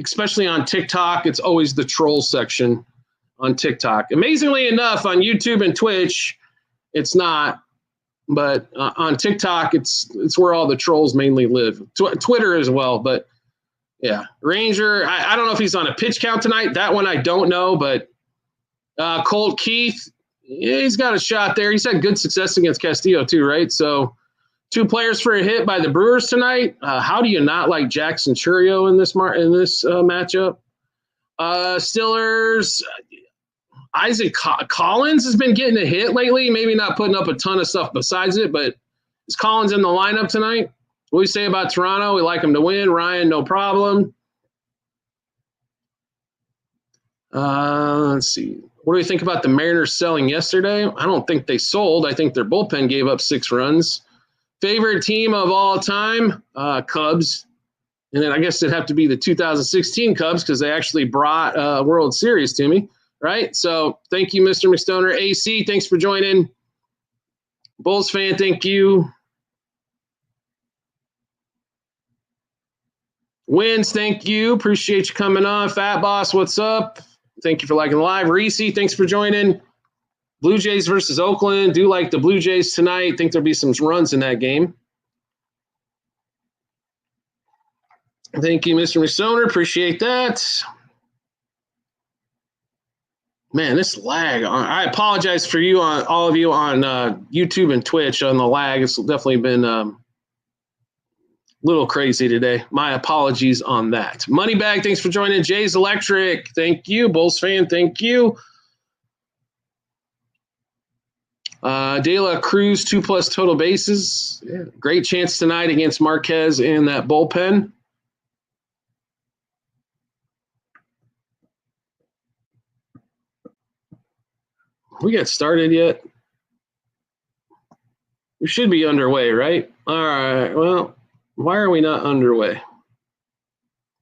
especially on TikTok. It's always the troll section on TikTok. Amazingly enough, on YouTube and Twitch, it's not. But on TikTok, it's where all the trolls mainly live. Twitter as well, but yeah. Ranger, I don't know if he's on a pitch count tonight. That one I don't know, but Colt Keith, yeah, he's got a shot there. He's had good success against Castillo too, right? So 2 players for a hit by the Brewers tonight. How do you not like Jackson Churio in this matchup? Stillers. Isaac Collins has been getting a hit lately, maybe not putting up a ton of stuff besides it, but is Collins in the lineup tonight? What do you say about Toronto? We like him to win. Ryan, no problem. Let's see. What do you think about the Mariners selling yesterday? I don't think they sold. I think their bullpen gave up 6 runs. Favorite team of all time? Cubs. And then I guess it'd have to be the 2016 Cubs because they actually brought a World Series to me. Right? So thank you, Mr. McStoner. AC, thanks for joining. Bulls fan, thank you. Wins, thank you. Appreciate you coming on. Fat Boss, what's up? Thank you for liking the live. Reese, thanks for joining. Blue Jays versus Oakland. Do like the Blue Jays tonight. Think there'll be some runs in that game. Thank you, Mr. McStoner. Appreciate that. Man, this lag. I apologize for you on all of you on YouTube and Twitch on the lag. It's definitely been a little crazy today. My apologies on that. Moneybag, thanks for joining. Jay's Electric, thank you. Bulls fan, thank you. De La Cruz, 2+ total bases. Yeah, great chance tonight against Marquez in that bullpen. We got started yet? We should be underway, right? All right. Well, why are we not underway?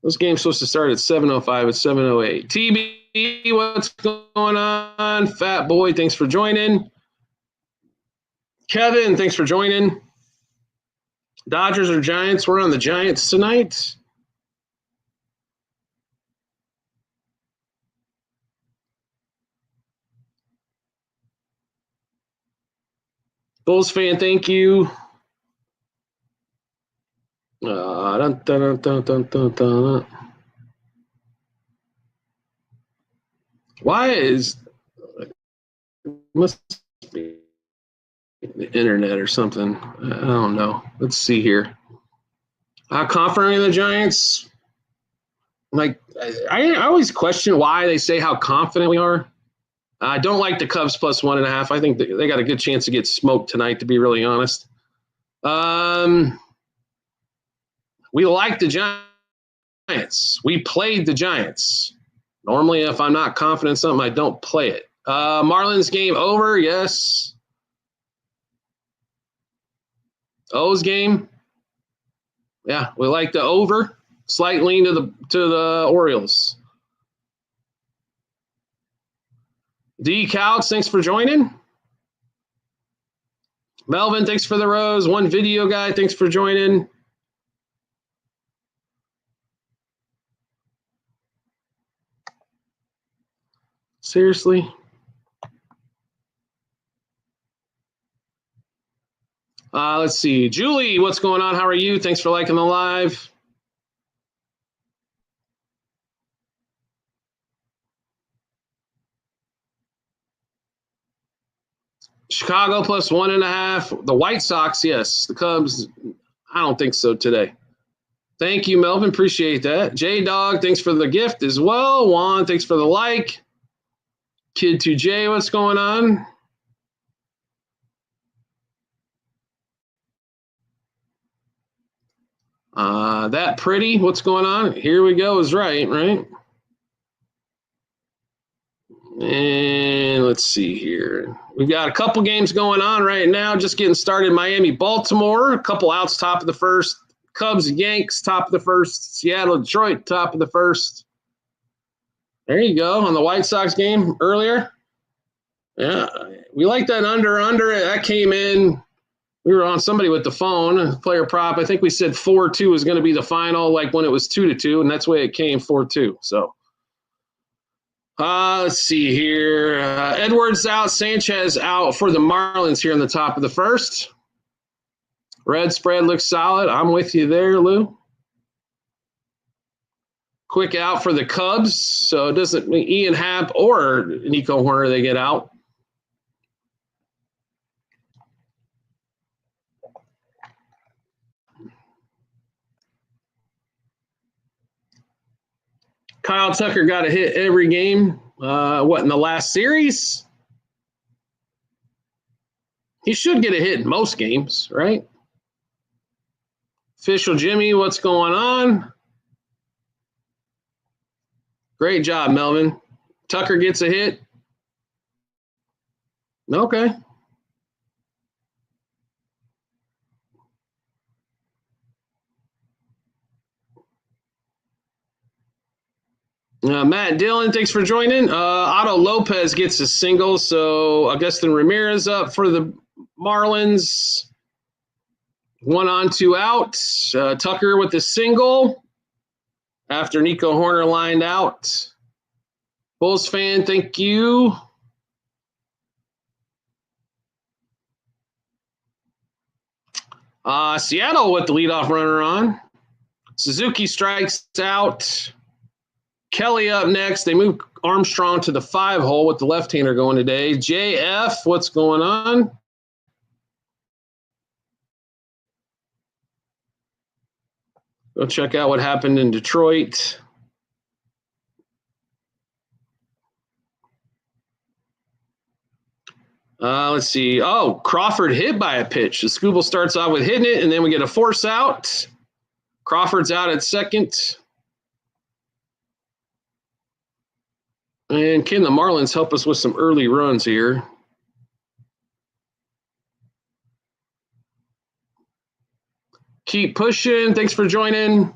This game's supposed to start at 7:05. It's 7:08. TB, what's going on? Fat Boy, thanks for joining. Kevin, thanks for joining. Dodgers or Giants? We're on the Giants tonight. Bulls fan, thank you. Dun, dun, dun, dun, dun, dun. Why is must be the internet or something? I don't know. Let's see here. How confident are the Giants? Like, I always question why they say how confident we are. I don't like the Cubs plus 1.5. I think they got a good chance to get smoked tonight, to be really honest. We like the Giants. We played the Giants. Normally, if I'm not confident in something, I don't play it. Marlins game over, yes. O's game, yeah, we like the over. Slight lean to the Orioles. D. Couch, thanks for joining. Melvin, thanks for the rose. One video guy, thanks for joining. Seriously? Let's see. Julie, what's going on? How are you? Thanks for liking the live. Chicago plus 1.5. The White Sox, yes. The Cubs, I don't think so today. Thank you, Melvin. Appreciate that. J-Dog, thanks for the gift as well. Juan, thanks for the like. Kid2J, what's going on? That pretty, what's going on? Here we go is right? And let's see here. We've got a couple games going on right now. Just getting started. Miami, Baltimore. A couple outs, top of the first. Cubs, Yanks, top of the first. Seattle, Detroit, top of the first. There you go on the White Sox game earlier. Yeah, we like that under. That came in. We were on somebody with the phone, player prop. I think we said 4-2 was going to be the final, like when it was 2-2, and that's the way it came, 4-2. So let's see here. Edwards out, Sanchez out for the Marlins here in the top of the first. Red spread looks solid. I'm with you there, Lou. Quick out for the Cubs, so it doesn't mean Ian Happ or Nico Horner, they get out. Kyle Tucker got a hit every game. In the last series? He should get a hit in most games, right? Official Jimmy, what's going on? Great job, Melvin. Tucker gets a hit. Okay. Matt Dillon, thanks for joining. Otto Lopez gets a single, so Augustin Ramirez up for the Marlins. 1 on, 2 out. Tucker with the single after Nico Horner lined out. Bulls fan, thank you. Seattle with the leadoff runner on. Suzuki strikes out. Kelly up next. They move Armstrong to the 5-hole with the left-hander going today. JF, what's going on? Go check out what happened in Detroit. Let's see. Oh, Crawford hit by a pitch. The Scooble starts off with hitting it, and then we get a force out. Crawford's out at second. And can the Marlins help us with some early runs here? Keep pushing. Thanks for joining.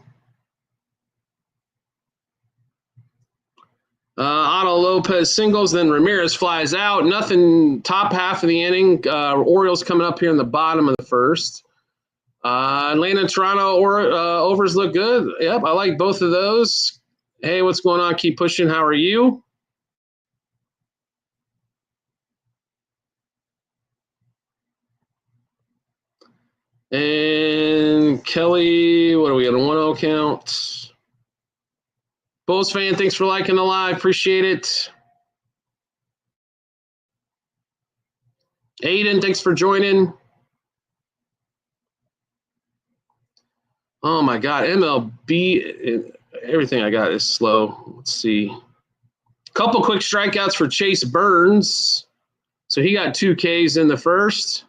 Otto Lopez singles, then Ramirez flies out. Nothing top half of the inning. Orioles coming up here in the bottom of the first. Atlanta, Toronto overs look good. Yep, I like both of those. Hey, what's going on? Keep pushing. How are you? And Kelly, what are we at, a 1-0 count? Bulls fan, thanks for liking the live. Appreciate it. Aiden, thanks for joining. Oh, my God. MLB, everything I got is slow. Let's see. Couple quick strikeouts for Chase Burns. So he got 2 Ks in the first.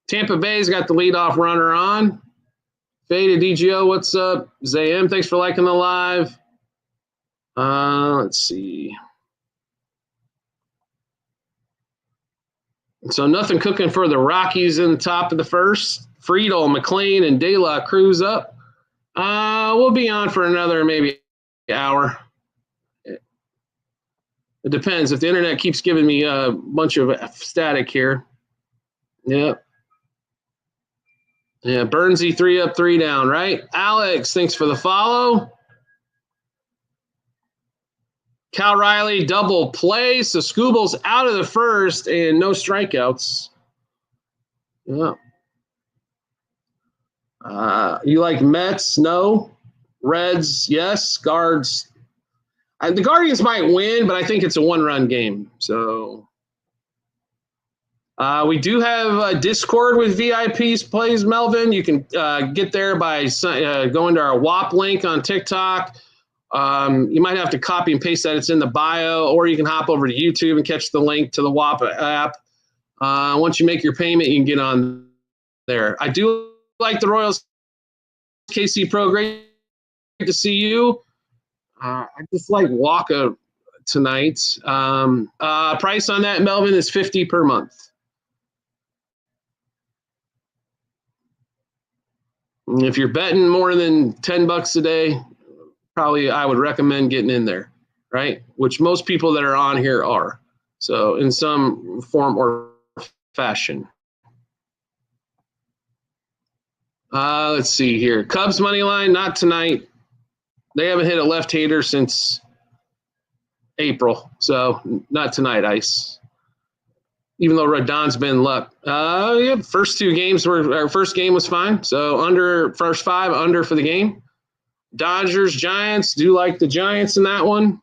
Tampa Bay's got the leadoff runner on. Fade to DGO, what's up? Zayem, thanks for liking the live. Let's see. So nothing cooking for the Rockies in the top of the first. Friedel, McLean, and De La Cruz up. We'll be on for another maybe hour. It depends. If the internet keeps giving me a bunch of static here. Yep. Yeah, Burnsy 3 up, 3 down, right? Alex, thanks for the follow. Cal Riley double play. So Scooble's out of the first and no strikeouts. Yeah. You like Mets? No. Reds? Yes. Guards? The Guardians might win, but I think it's a 1-run game. So we do have a Discord with VIPs plays, Melvin. You can get there by going to our WAP link on TikTok. You might have to copy and paste that. It's in the bio, or you can hop over to YouTube and catch the link to the WAP app. Once you make your payment, you can get on there. I do like the Royals KC Pro. Great to see you. I just like Waka tonight. Price on that, Melvin, is $50 per month. And if you're betting more than $10 a day, probably I would recommend getting in there, right? Which most people that are on here are. So in some form or fashion. Let's see here. Cubs money line, not tonight. They haven't hit a left-hander since April, so not tonight, Ice. Even though Rodon's been luck. Yeah, first 2 games our first game was fine. So under first 5, under for the game. Dodgers, Giants, do like the Giants in that one.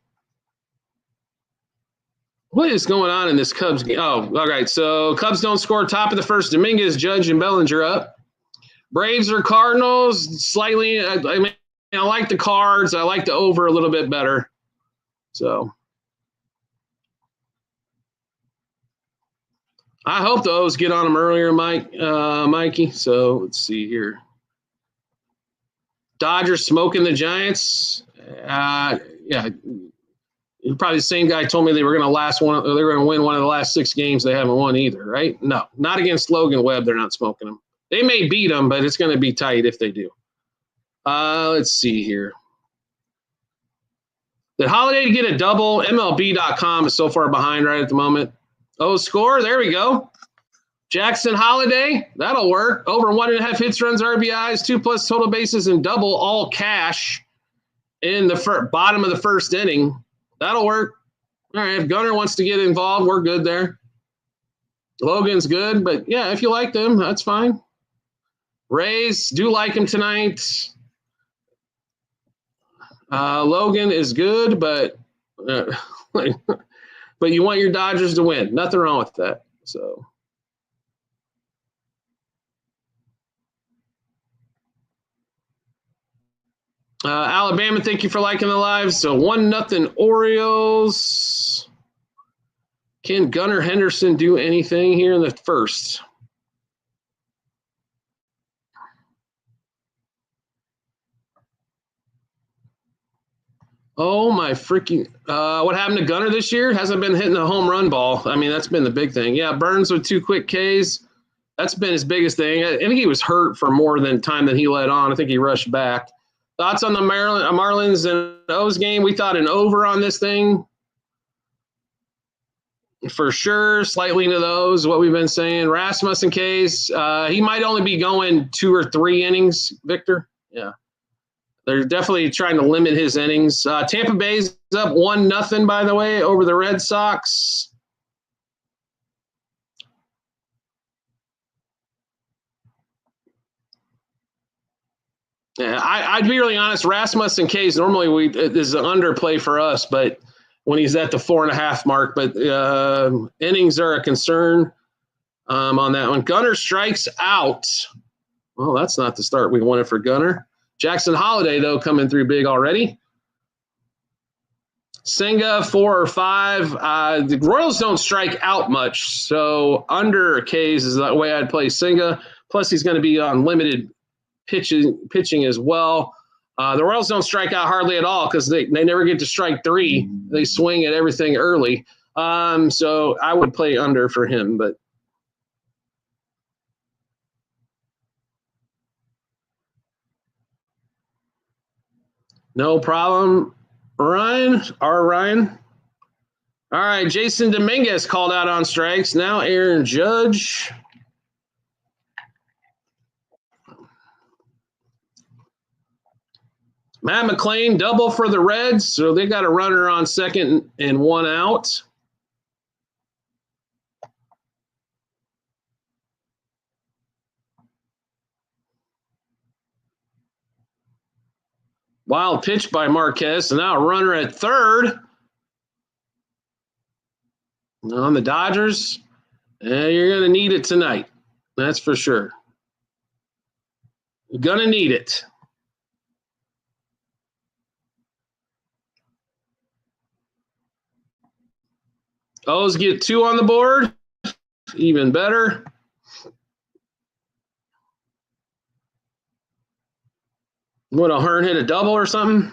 What is going on in this Cubs game? Oh, all right. So Cubs don't score top of the first. Dominguez, Judge, and Bellinger up. Braves or Cardinals, slightly. I mean, I like the Cards. I like the over a little bit better. So I hope the O's get on them earlier, Mikey. So let's see here. Dodgers smoking the Giants. Yeah, probably the same guy told me they were going to win one of the last 6 games they haven't won either, right? No, not against Logan Webb. They're not smoking them. They may beat them, but it's going to be tight if they do. Let's see here. Did Holiday get a double? MLB.com is so far behind right at the moment. Oh, score. There we go. Jackson Holiday. That'll work. Over 1.5 hits, runs, RBIs, 2+ total bases, and double, all cash in the bottom of the first inning. That'll work. All right. If Gunnar wants to get involved, we're good there. Logan's good, but yeah, if you like them, that's fine. Rays, do like him tonight. Logan is good, but but you want your Dodgers to win. Nothing wrong with that. So Alabama, thank you for liking the live. So 1-0 Orioles. Can Gunnar Henderson do anything here in the first? Oh, my freaking – what happened to Gunnar this year? Hasn't been hitting the home run ball. I mean, that's been the big thing. Yeah, Burns with 2 quick Ks. That's been his biggest thing. I think he was hurt for more than time than he let on. I think he rushed back. Thoughts on the Marlins and O's game? We thought an over on this thing. For sure, slightly into those, what we've been saying. Rasmussen case, he might only be going 2 or 3 innings, Victor. Yeah. They're definitely trying to limit his innings. Tampa Bay's up 1-0, by the way, over the Red Sox. Yeah, I'd be really honest. Rasmussen case normally is an underplay for us, but when he's at the 4.5 mark, but innings are a concern on that one. Gunnar strikes out. Well, that's not the start we wanted for Gunnar. Jackson Holiday, though, coming through big already. Senga, 4 or 5. The Royals don't strike out much, so under Ks is the way I'd play Senga. Plus, he's going to be on limited pitching as well. The Royals don't strike out hardly at all because they never get to strike 3. They swing at everything early. So I would play under for him, but no problem. Ryan. All right, Jason Dominguez called out on strikes. Now Aaron Judge. Matt McClain, double for the Reds, so they got a runner on second and 1 out. Wild pitch by Marquez, and now a runner at third. On the Dodgers, you're going to need it tonight. That's for sure. You're going to need it. O's get 2 on the board. Even better. Would a Hearn hit a double or something?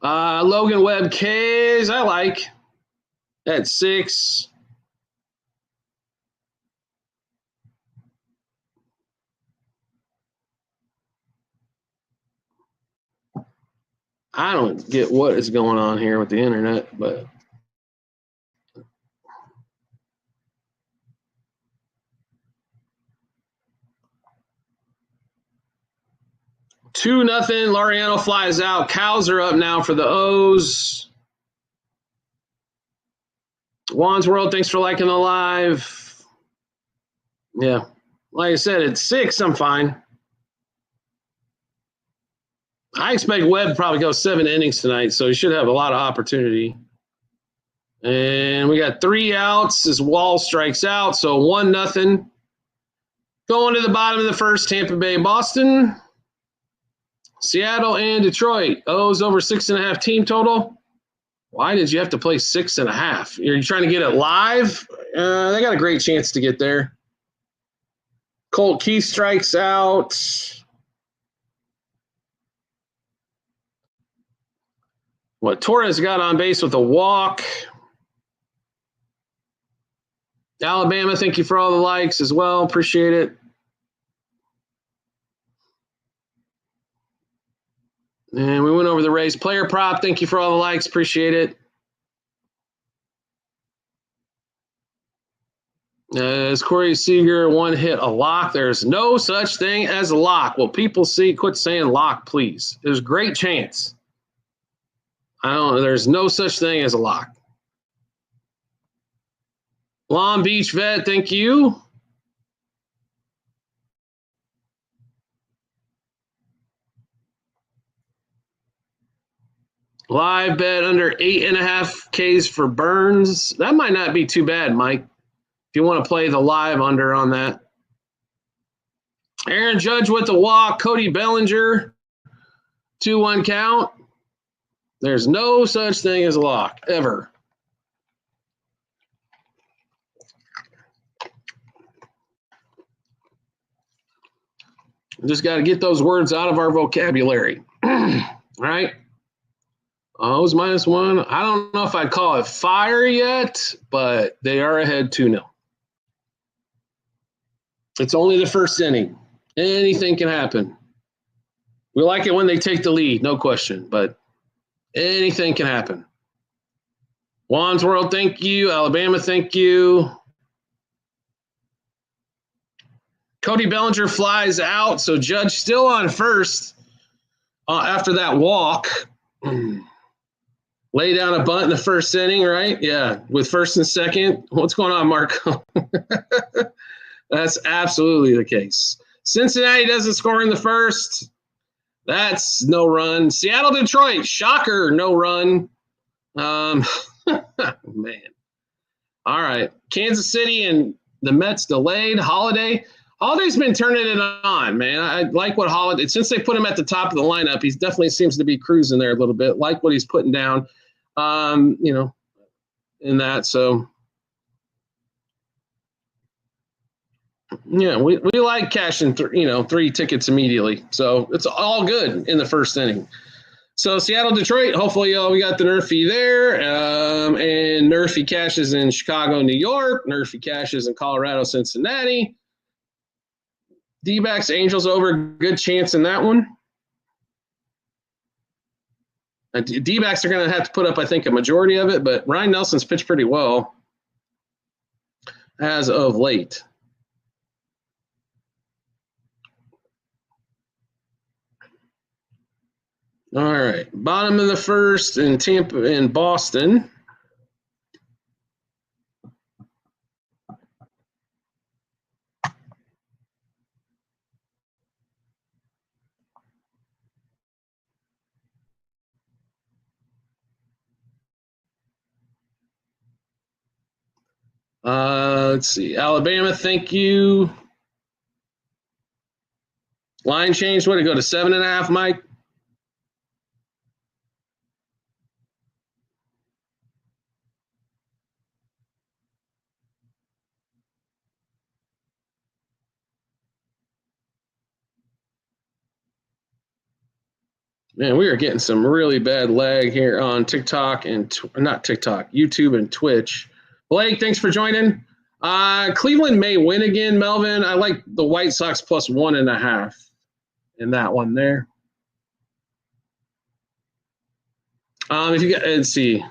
Logan Webb K's, I like. At 6. I don't get what is going on here with the internet, but Two nothing. Laureano flies out. Cows are up now for the O's. Juan's World, thanks for liking the live. Yeah. Like I said, at 6, I'm fine. I expect Webb probably go 7 innings tonight, so he should have a lot of opportunity. And we got 3 outs as Wall strikes out, so 1-0. Going to the bottom of the first, Tampa Bay, Boston. Seattle and Detroit. O's over 6.5 team total. Why did you have to play 6.5? You're trying to get it live? They got a great chance to get there. Colt Keith strikes out. What Torres got on base with a walk. Alabama, thank you for all the likes as well. Appreciate it. And we went over the Rays player prop. Thank you for all the likes. Appreciate it. Is Corey Seager one hit a lock? There's no such thing as a lock. Well, people quit saying lock, please. There's a great chance. There's no such thing as a lock. Long Beach Vet, thank you. Live bet under 8.5 Ks for Burns. That might not be too bad, Mike, if you want to play the live under on that. Aaron Judge with the walk. Cody Bellinger, 2-1 count. There's no such thing as a lock, ever. Just got to get those words out of our vocabulary. All right. O's -1. I don't know if I'd call it fire yet, but they are ahead 2-0. It's only the first inning. Anything can happen. We like it when they take the lead, no question, but anything can happen. Juan's World, thank you. Alabama, thank you. Cody Bellinger flies out, so Judge still on first after that walk. Lay down a bunt in the first inning, right? Yeah, with first and second. What's going on, Marco? That's absolutely the case. Cincinnati doesn't score in the first. That's no run. Seattle, Detroit, shocker, no run. Man. All right. Kansas City and the Mets delayed. Holiday's been turning it on, man. I like what Holiday, since they put him at the top of the lineup, he definitely seems to be cruising there a little bit. Like what he's putting down, in that. So, yeah, we like cashing, 3 tickets immediately. So it's all good in the first inning. So Seattle, Detroit, hopefully we got the Nerfy there. And Nerfy cashes in Chicago, New York. Nerfy cashes in Colorado, Cincinnati. D-backs, Angels over, good chance in that one. D-backs are going to have to put up, I think, a majority of it, but Ryan Nelson's pitched pretty well as of late. All right, bottom of the first in Tampa and Boston. Let's see. Alabama, thank you. Line change, what did it go to 7.5, Mike? Man, we are getting some really bad lag here on TikTok and not TikTok, YouTube and Twitch. Blake, thanks for joining. Cleveland may win again, Melvin. I like the White Sox plus 1.5 in that one there. If you let's see,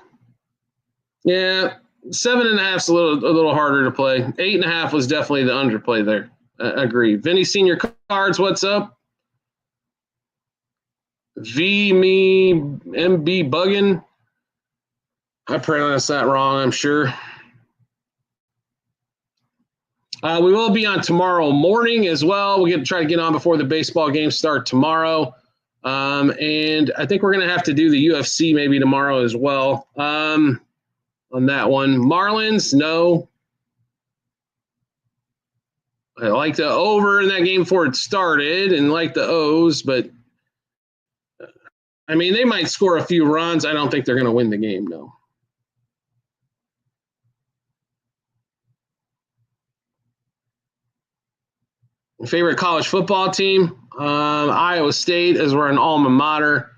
yeah, 7.5 is a little harder to play. 8.5 was definitely the underplay there. Agree. Vinny Senior Cards, what's up? Me MB Buggin. I pronounced that wrong, I'm sure. We will be on tomorrow morning as well. We're going to try to get on before the baseball games start tomorrow. And I think we're going to have to do the UFC maybe tomorrow as well on that one. Marlins, no. I like the over in that game before it started and like the O's, but I mean, they might score a few runs. I don't think they're going to win the game, no. Favorite college football team? Iowa State, as we're an alma mater.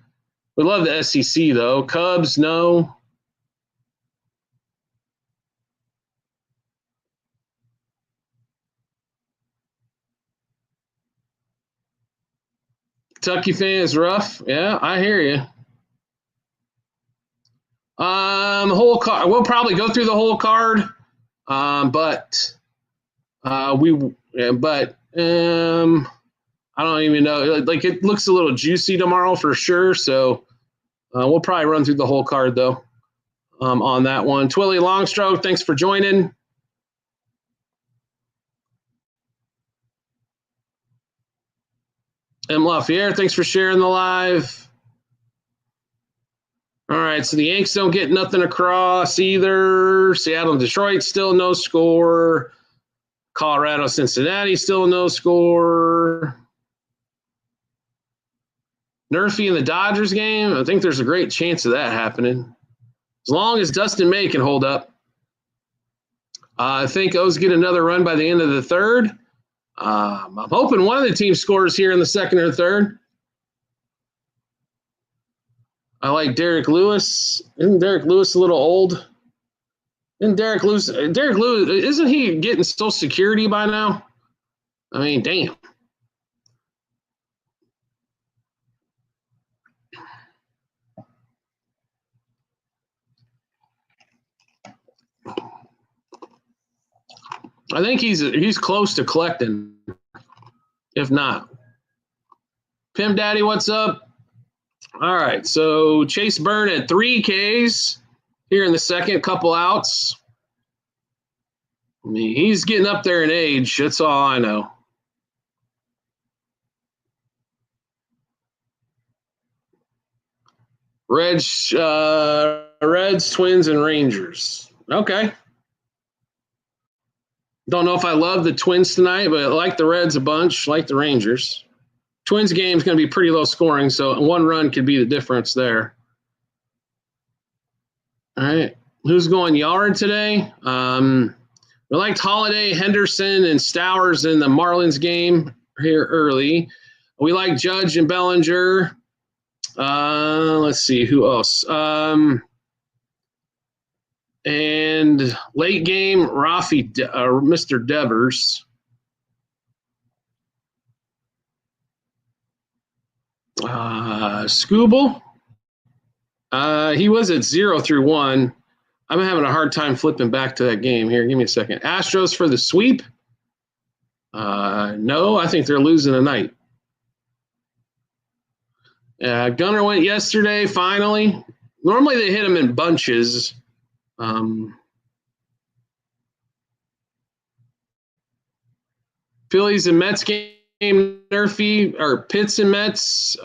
We love the SEC, though. Cubs, no. Kentucky fan is rough. Yeah, I hear you. Whole card. We'll probably go through the whole card, but I don't even know. Like, it looks a little juicy tomorrow for sure. So we'll probably run through the whole card though. On that one, Twilly Longstroke, thanks for joining. M. LaFierre, thanks for sharing the live. All right, so the Yanks don't get nothing across either. Seattle and Detroit still no score. Colorado, Cincinnati still no score. Nerfy in the Dodgers game, I think there's a great chance of that happening. As long as Dustin May can hold up. I think O's get another run by the end of the third. I'm hoping one of the teams scores here in the second or third. I like Derek Lewis. Isn't Derek Lewis a little old? Isn't Derek Lewis, isn't he getting Social Security by now? I mean, damn. I think he's close to collecting, if not. Pim Daddy, what's up? All right, so Chase Byrne at 3 Ks here in the second, couple outs. I mean, he's getting up there in age. That's all I know. Reds, Twins, and Rangers. Okay. Don't know if I love the Twins tonight, but I like the Reds a bunch, like the Rangers. Twins game is going to be pretty low scoring, so one run could be the difference there. All right. Who's going yard today? We liked Holiday, Henderson, and Stowers in the Marlins game here early. We like Judge and Bellinger. Let's see, who else? And late game, Mr. Devers. Scooble. He was at 0-1. I'm having a hard time flipping back to that game here. Give me a second. Astros for the sweep. No, I think they're losing tonight. Gunnar went yesterday, finally. Normally they hit him in bunches. Phillies and Mets game, Nerfy, or Pitts and Mets.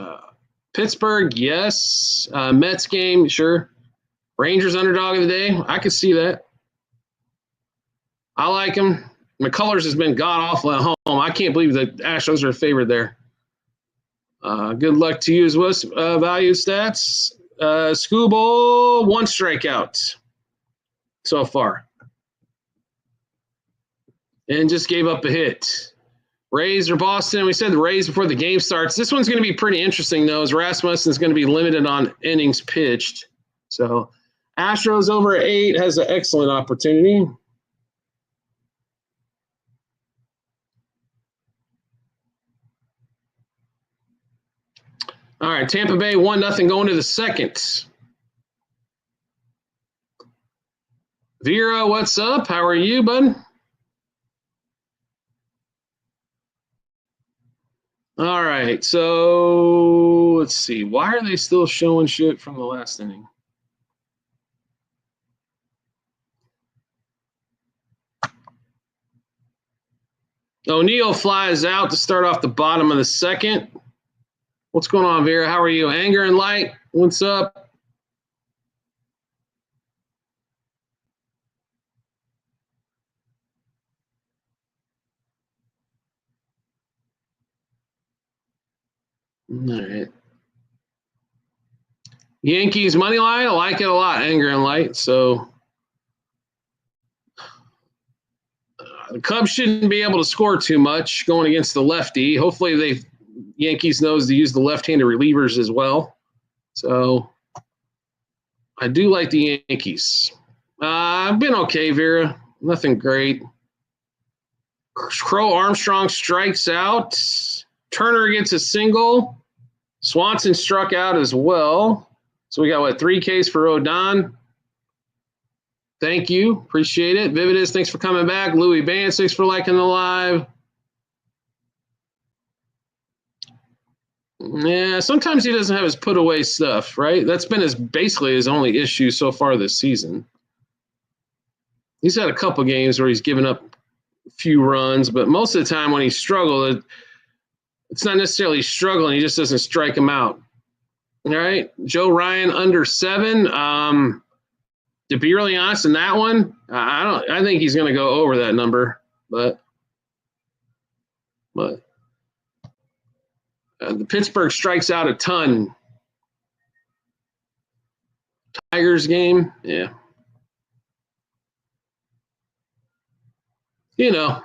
Pittsburgh, yes. Mets game, sure. Rangers underdog of the day. I could see that. I like him. McCullers has been god-awful at home. I can't believe the Astros are favored there. Good luck to you as well. Value stats. Scooble, 1 strikeout so far. And just gave up a hit. Rays or Boston? We said the Rays before the game starts. This one's going to be pretty interesting, though, as Rasmussen's going to be limited on innings pitched. So Astros over 8 has an excellent opportunity. All right, Tampa Bay 1-0 going to the second. Vera, what's up? How are you, bud? All right, so let's see. Why are they still showing shit from the last inning? O'Neill flies out to start off the bottom of the second. What's going on, Vera? How are you? Anger and Light, what's up? All right. Yankees money line, I like it a lot, Anger and Light. So the Cubs shouldn't be able to score too much going against the lefty. Hopefully Yankees knows to use the left-handed relievers as well. So I do like the Yankees. I've been okay, Vera. Nothing great. Crow Armstrong strikes out. Turner gets a single. Swanson struck out as well. So we got, 3 Ks for Rodon. Thank you. Appreciate it. Vividus, thanks for coming back. Louis Vance, thanks for liking the live. Yeah, sometimes he doesn't have his put-away stuff, right? That's been basically his only issue so far this season. He's had a couple games where he's given up a few runs, but most of the time when he struggled, it's not necessarily struggling. He just doesn't strike him out. All right, Joe Ryan under 7. To be really honest, in that one, I think he's going to go over that number, but The Pittsburgh strikes out a ton. Tigers game, yeah. You know,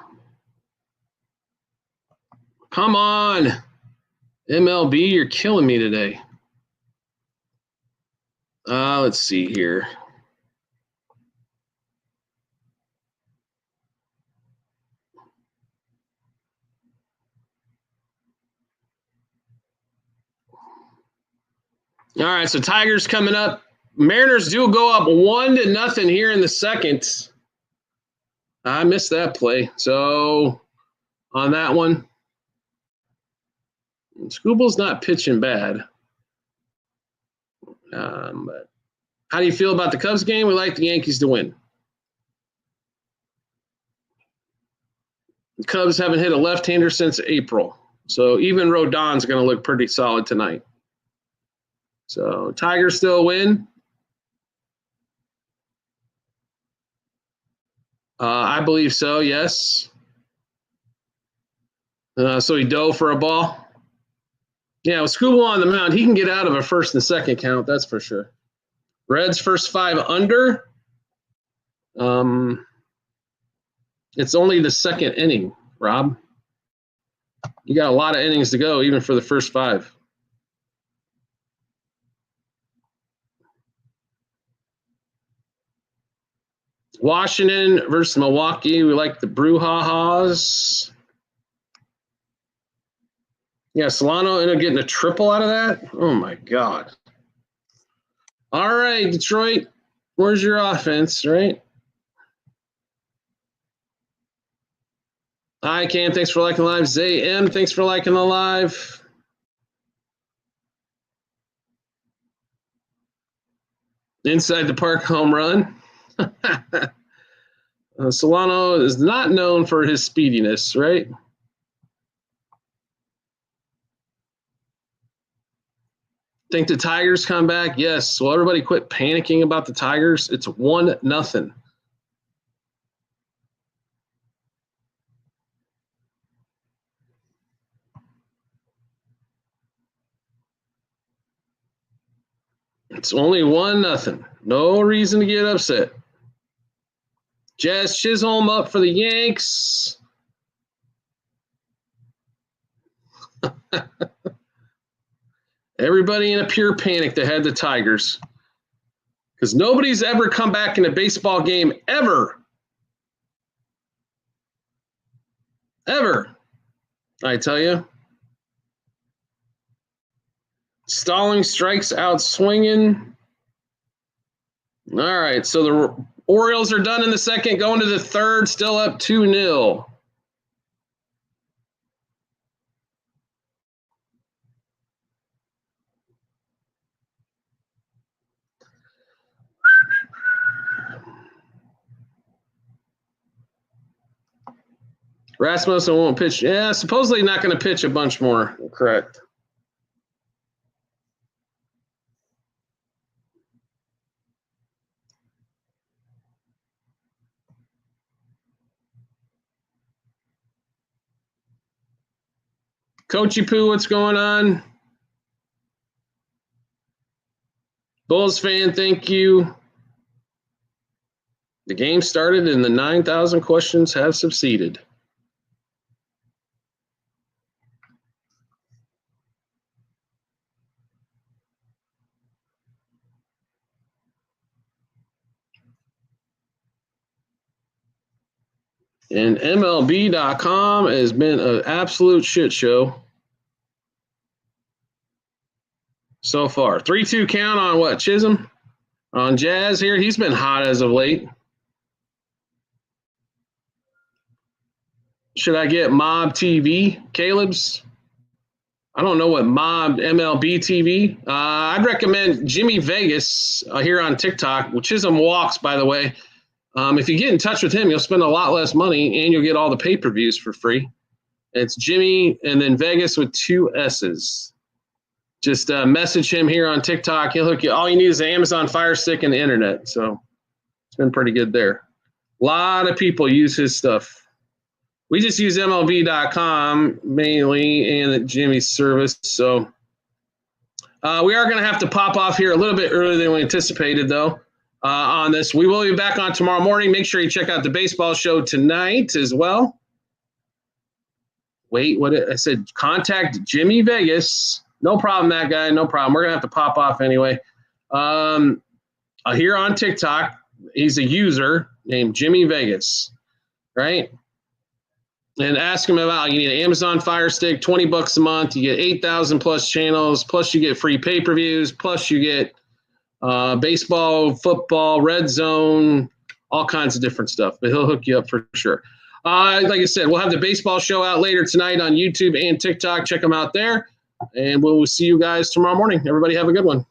come on. MLB, you're killing me today. Let's see here. All right, so Tigers coming up. Mariners do go up 1-0 here in the second. I missed that play. So on that one, Scooble's not pitching bad. But how do you feel about the Cubs game? We like the Yankees to win. The Cubs haven't hit a left-hander since April. So even Rodon's going to look pretty solid tonight. So Tigers still win. I believe so, yes. So he dove for a ball. Yeah, with Scooble on the mound, he can get out of a first and second count, that's for sure. Reds first 5 under. It's only the second inning, Rob. You got a lot of innings to go, even for the first 5. Washington versus Milwaukee. We like the Brouhahas. Yeah, Solano ended up getting a triple out of that. Oh, my God. All right, Detroit. Where's your offense, right? Hi, Cam. Thanks for liking the live. Zay M, thanks for liking the live. Inside the park home run. Solano is not known for his speediness, right? Think the Tigers come back? Yes. Well, everybody quit panicking about the Tigers. It's 1-0. It's only 1-0. No reason to get upset. Jazz Chisholm up for the Yanks. Everybody in a pure panic that had the Tigers. Because nobody's ever come back in a baseball game ever. Ever. I tell you. Stalling strikes out swinging. All right, so the Orioles are done in the second, going to the third, still up 2-0. Rasmussen won't pitch. Yeah, supposedly not going to pitch a bunch more. Correct. Coachy Poo, what's going on? Bulls fan, thank you. The game started and the 9,000 questions have succeeded. And MLB.com has been an absolute shit show so far. 3-2 count on what, Chisholm? On Jazz here. He's been hot as of late. Should I get Mob TV? Caleb's? I don't know what Mob MLB TV. I'd recommend Jimmy Vegas here on TikTok. Well, Chisholm walks, by the way. If you get in touch with him, you'll spend a lot less money and you'll get all the pay-per-views for free. It's Jimmy and then Vegas with 2 S's. Just message him here on TikTok. He'll hook you. All you need is an Amazon Fire Stick and the internet. So it's been pretty good there. A lot of people use his stuff. We just use MLB.com mainly and Jimmy's service. So we are going to have to pop off here a little bit earlier than we anticipated, though, on this. We will be back on tomorrow morning. Make sure you check out the baseball show tonight as well. Wait, what I said, contact Jimmy Vegas. No problem, that guy. No problem. We're going to have to pop off anyway. Here on TikTok, he's a user named Jimmy Vegas, right? And ask him about, you need an Amazon Fire Stick, $20 a month. You get 8,000 plus channels, plus you get free pay-per-views, plus you get baseball, football, red zone, all kinds of different stuff. But he'll hook you up for sure. Like I said, we'll have the baseball show out later tonight on YouTube and TikTok. Check them out there. And we'll see you guys tomorrow morning. Everybody have a good one.